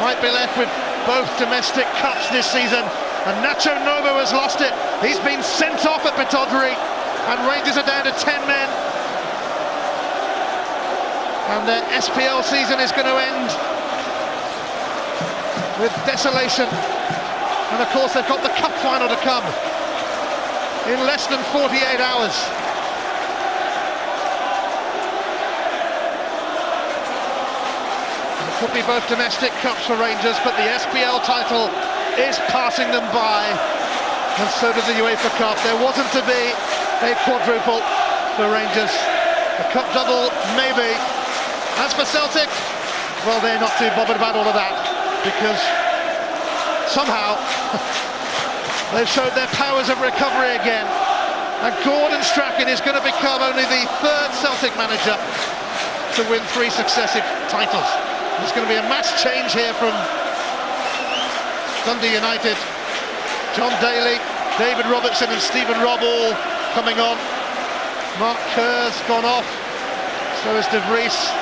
might be left with both domestic cups this season. And Nacho Novo has lost it. He's been sent off at Pittodrie. And Rangers are down to 10 men. And their SPL season is going to end with desolation. And of course they've got the cup final to come in less than 48 hours. And it could be both domestic cups for Rangers, but the SPL title is passing them by, and so does the UEFA Cup. There wasn't to be a quadruple for Rangers. A cup double, maybe. As for Celtic, well, they're not too bothered about all of that, because somehow they've showed their powers of recovery again. And Gordon Strachan is going to become only the third Celtic manager to win 3 successive titles. There's going to be a mass change here from Dundee United. John Daly, David Robertson and Stephen Robb all coming on. Mark Kerr's gone off, so is De Vries.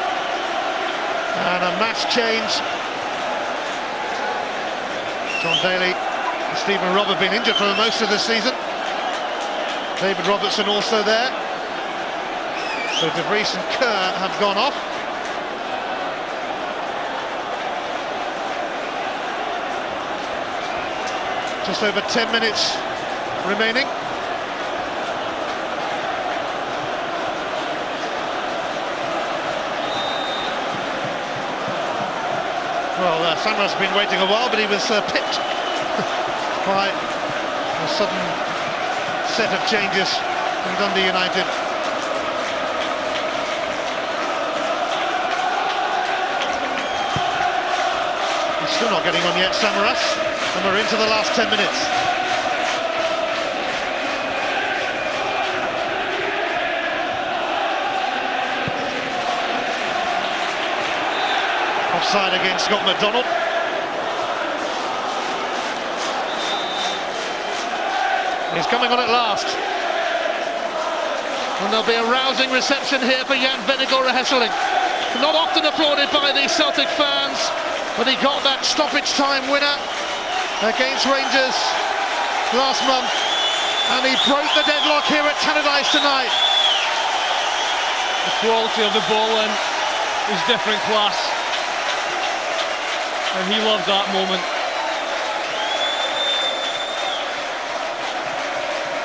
And a mass change. John Daly and Stephen Robb have been injured for most of the season. David Robertson also there. So De Vries and Kerr have gone off. Just over 10 minutes remaining. Well, Samaras has been waiting a while, but he was pipped by a sudden set of changes from Dundee United. He's still not getting on yet, Samaras, and we're into the last 10 minutes. Offside against Scott McDonald. He's coming on at last. And there'll be a rousing reception here for Jan Vennegoor of Hesseling. Not often applauded by the Celtic fans, but he got that stoppage time winner against Rangers last month, and he broke the deadlock here at Tannadice tonight. The quality of the ball in is different class, and he loved that moment.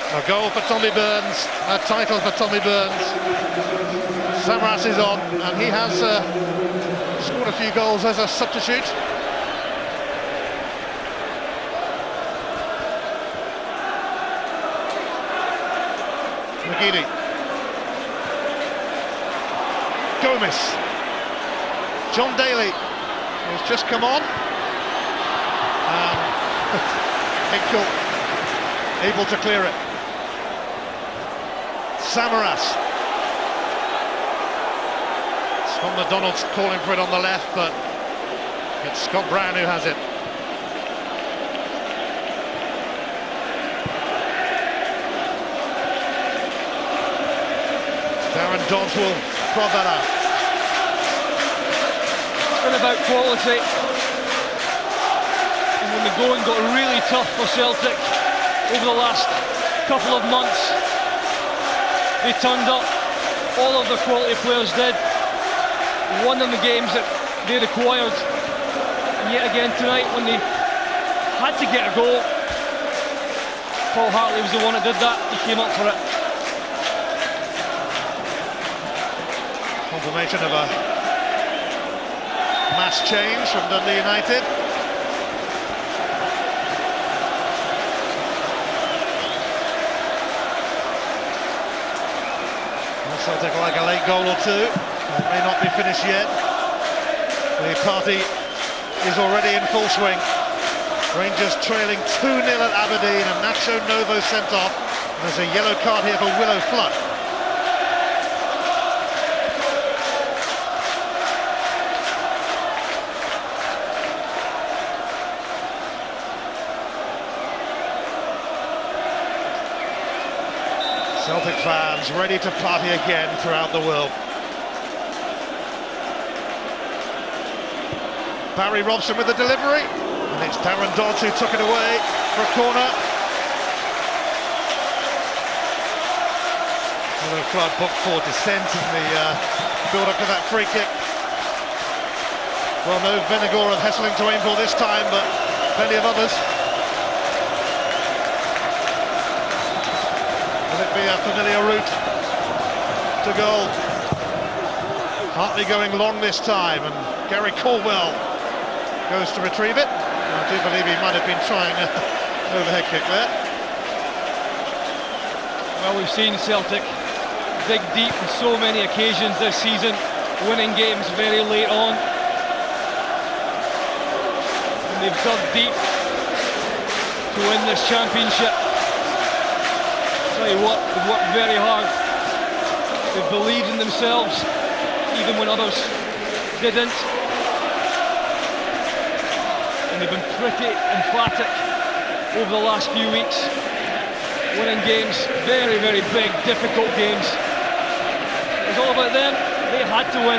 A goal for Tommy Burns, a title for Tommy Burns. Samaras is on, and he has scored a few goals as a substitute. McGeady. Gomez. John Daly has just come on. Hinkle able to clear it. Samaras. Scott McDonald's calling for it on the left, but it's Scott Brown who has it. Darren Dodds will prod that out. It's been about quality, and when the going got really tough for Celtic over the last couple of months, they turned up. All of the quality players did, won them the games that they required, and yet again tonight when they had to get a goal, Paul Hartley was the one that did that. He came up for it. Confirmation of a mass change from Dundee United. Celtic like a late goal or two. It may not be finished yet. The party is already in full swing. Rangers trailing 2-0 at Aberdeen, and Nacho Novo sent off. And there's a yellow card here for Willow Flood. Celtic fans ready to party again throughout the world. Barry Robson with the delivery, and it's Darren Dodds who took it away for a corner. Although Flood booked for dissent in the build-up to that free kick. Well, no Vennegoor of Hesseling to aim for this time, but plenty of others. Be a familiar route to goal. Hartley going long this time, and Gary Caldwell goes to retrieve it. I do believe he might have been trying an overhead kick there. Well, we've seen Celtic dig deep on so many occasions this season, winning games very late on, and they've dug deep to win this championship. Tell you what, they've worked very hard. They've believed in themselves, even when others didn't. And they've been pretty emphatic over the last few weeks, winning games, very, very big, difficult games. It was all about them. They had to win.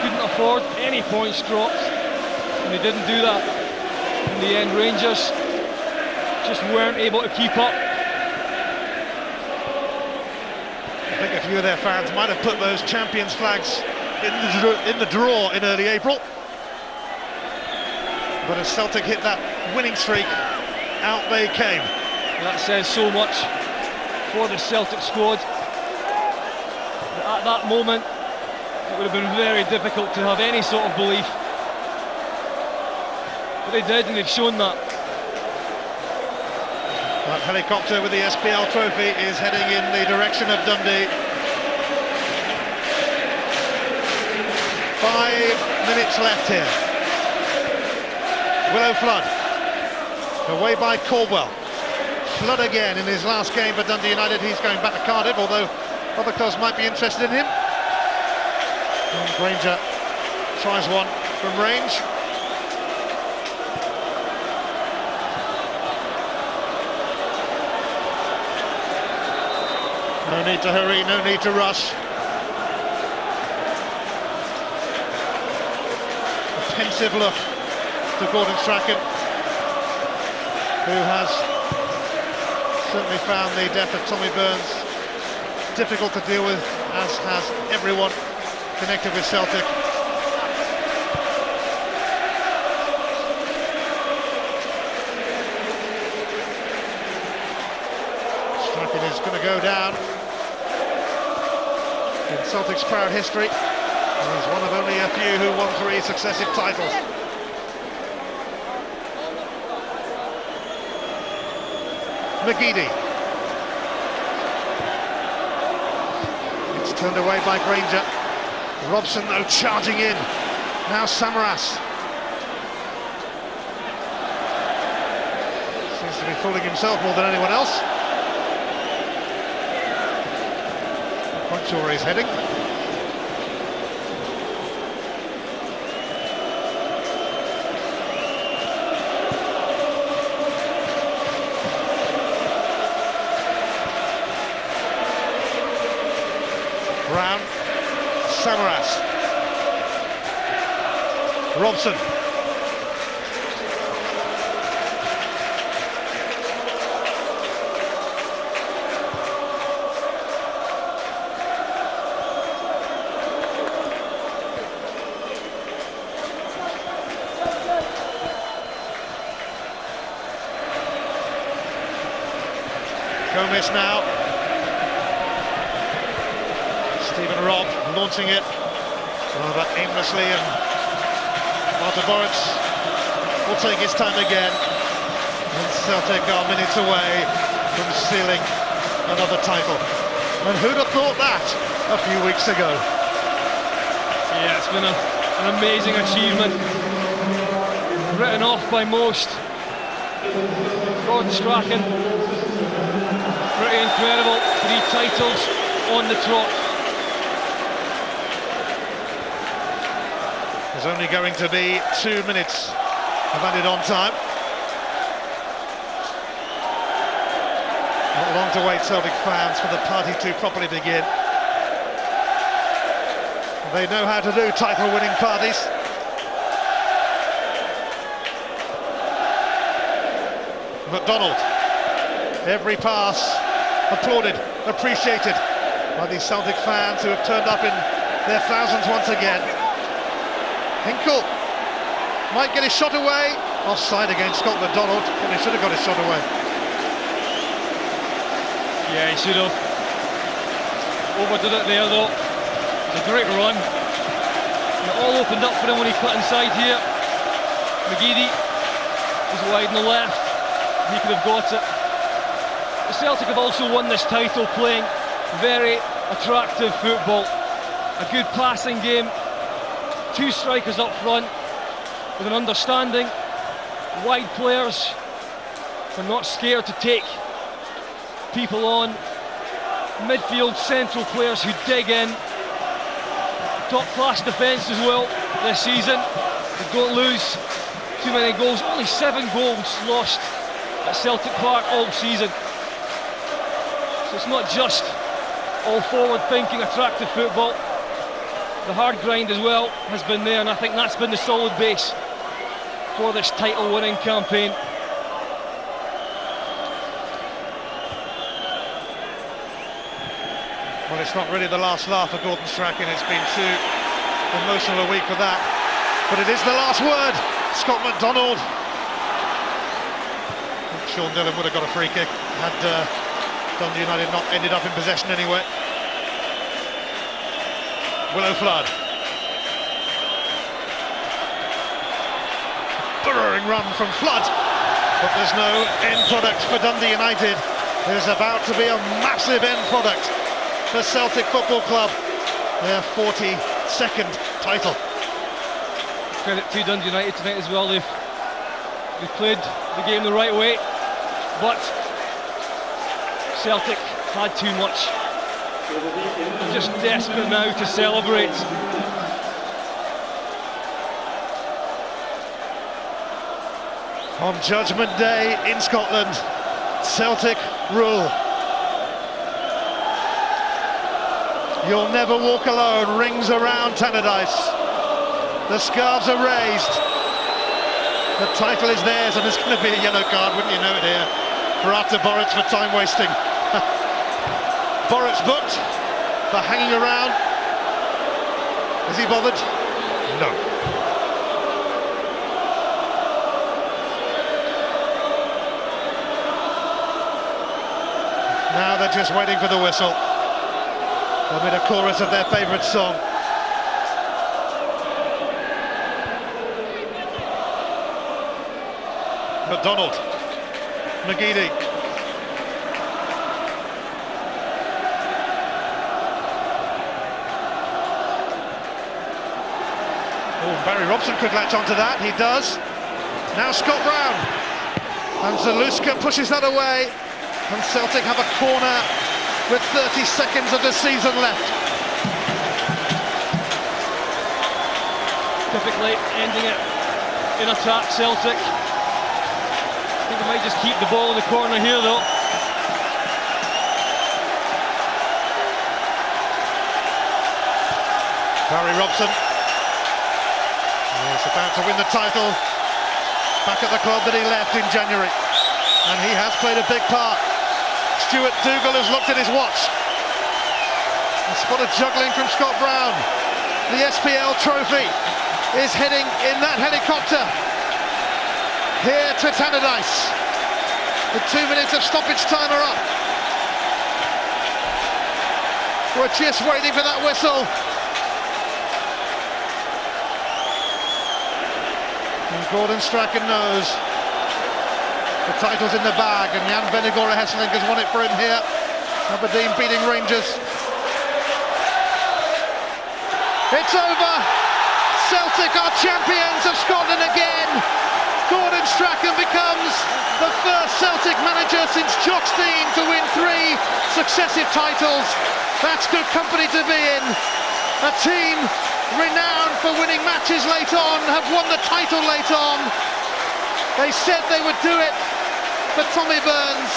Couldn't afford any points dropped, and they didn't do that. In the end, Rangers just weren't able to keep up. I think a few of their fans might have put those champions flags in the drawer in early April. But as Celtic hit that winning streak, out they came. That says so much for the Celtic squad. At that moment, it would have been very difficult to have any sort of belief. But they did, and they've shown that. That helicopter with the SPL trophy is heading in the direction of Dundee. 5 minutes left here. Willow Flood, away by Caldwell. Flood again in his last game for Dundee United. He's going back to Cardiff, although other clubs might be interested in him. And Granger tries one from range. No need to hurry, no need to rush. A pensive look to Gordon Strachan, who has certainly found the death of Tommy Burns difficult to deal with, as has everyone connected with Celtic. Strachan is going to go down in Celtic's proud history. He's one of only a few who won 3 successive titles. McGeady. It's turned away by Granger. Robson, though, charging in. Now Samaras. Seems to be fooling himself more than anyone else. Quite sure where he's heading. Brown, Samaras, Robson. Gomez now. Stephen Robb launching it rather aimlessly, and Marta Boritz will take his time again. And Celtic are minutes away from sealing another title. And who'd have thought that a few weeks ago? Yeah, it's been an amazing achievement. Written off by most. Gordon Strachan, pretty incredible. 3 titles on the trot. There's only going to be 2 minutes of added on time. Not long to wait, Celtic fans, for the party to properly begin. They know how to do title-winning parties. McDonald, every pass applauded, appreciated by these Celtic fans who have turned up in their thousands once again. Hinkle might get his shot away. Offside against Scott McDonald. Probably should have got his shot away. Yeah, he should have. Overdid it there though. It's a great run. It all opened up for him when he cut inside here. McGeady was wide on the left. He could have got it. The Celtic have also won this title playing very attractive football. A good passing game. 2 strikers up front with an understanding. Wide players. They're not scared to take people on. Midfield central players who dig in. Top class defence as well this season. They don't lose too many goals. Only 7 goals lost at Celtic Park all season. So it's not just all forward thinking attractive football. The hard grind as well has been there, and I think that's been the solid base for this title winning campaign. Well, it's not really the last laugh for Gordon Strachan. It's been too emotional a week for that. But it is the last word. Scott McDonald. Sean Dillon would have got a free kick had Dundee United not ended up in possession anyway. Willow Flood. Burrowing run from Flood, but there's no end product for Dundee United. There's about to be a massive end product for Celtic Football Club, their 42nd title. Credit to Dundee United tonight as well. They've played the game the right way, but Celtic had too much. Just desperate now to celebrate. On Judgment Day in Scotland, Celtic rule. You'll Never Walk Alone rings around Tannadice. The scarves are raised. The title is theirs, and there's going to be a yellow card, wouldn't you know it, here, for Artur Boruc for time wasting. Boruc booked for hanging around. Is he bothered? No. Now they're just waiting for the whistle. Amid a chorus of their favourite song. McDonald, McGeady. Oh, Barry Robson could latch onto that, he does. Now Scott Brown. And Zaluska pushes that away. And Celtic have a corner with 30 seconds of the season left. Typically ending it in attack, Celtic. I think they might just keep the ball in the corner here though. Barry Robson is about to win the title back at the club that he left in January. And he has played a big part. Stuart Dougal has looked at his watch. A spot of juggling from Scott Brown. The SPL trophy is heading in that helicopter here to Tannadice. The 2 minutes of stoppage time are up. We're just waiting for that whistle. And Gordon Strachan knows the title's in the bag, and Jan Vennegoor Hesselink has won it for him here. Aberdeen beating Rangers. It's over. Celtic are champions of Scotland again. Gordon Strachan becomes the first Celtic manager since Jock Stein to win 3 successive titles. That's good company to be in. A team renowned for winning matches late on have won the title late on. They said they would do it for Tommy Burns,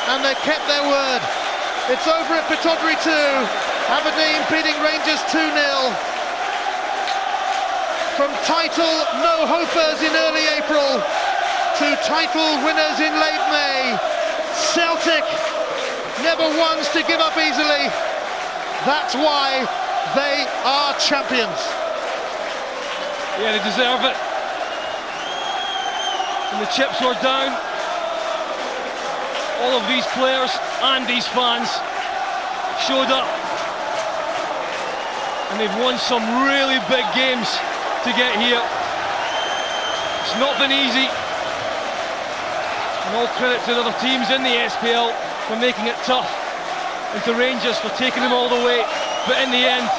and they kept their word. It's over at Pittodrie 2. Aberdeen beating Rangers 2-0. From title no-hopers in early April to title winners in late May, Celtic never ones to give up easily. That's why they are champions. Yeah, they deserve it. And the chips were down. All of these players and these fans showed up. And they've won some really big games to get here. It's not been easy. And all credit to the other teams in the SPL for making it tough, and to Rangers for taking them all the way. But in the end,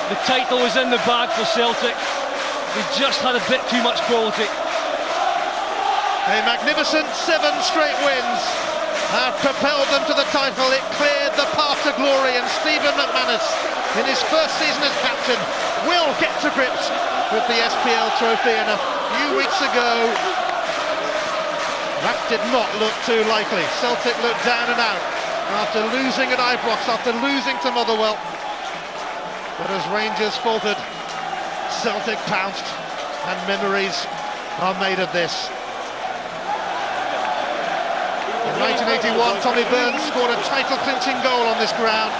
the title was in the bag for Celtic. They just had a bit too much quality. A magnificent 7 straight wins have propelled them to the title. It cleared the path to glory, and Stephen McManus, in his first season as captain, will get to grips with the SPL trophy. And a few weeks ago, that did not look too likely. Celtic looked down and out after losing at Ibrox, after losing to Motherwell. But as Rangers faltered, Celtic pounced, and memories are made of this. In 1981, Tommy Burns scored a title-clinching goal on this ground.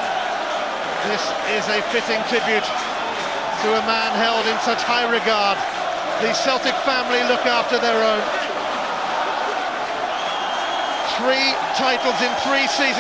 This is a fitting tribute to a man held in such high regard. The Celtic family look after their own. 3 titles in 3 seasons.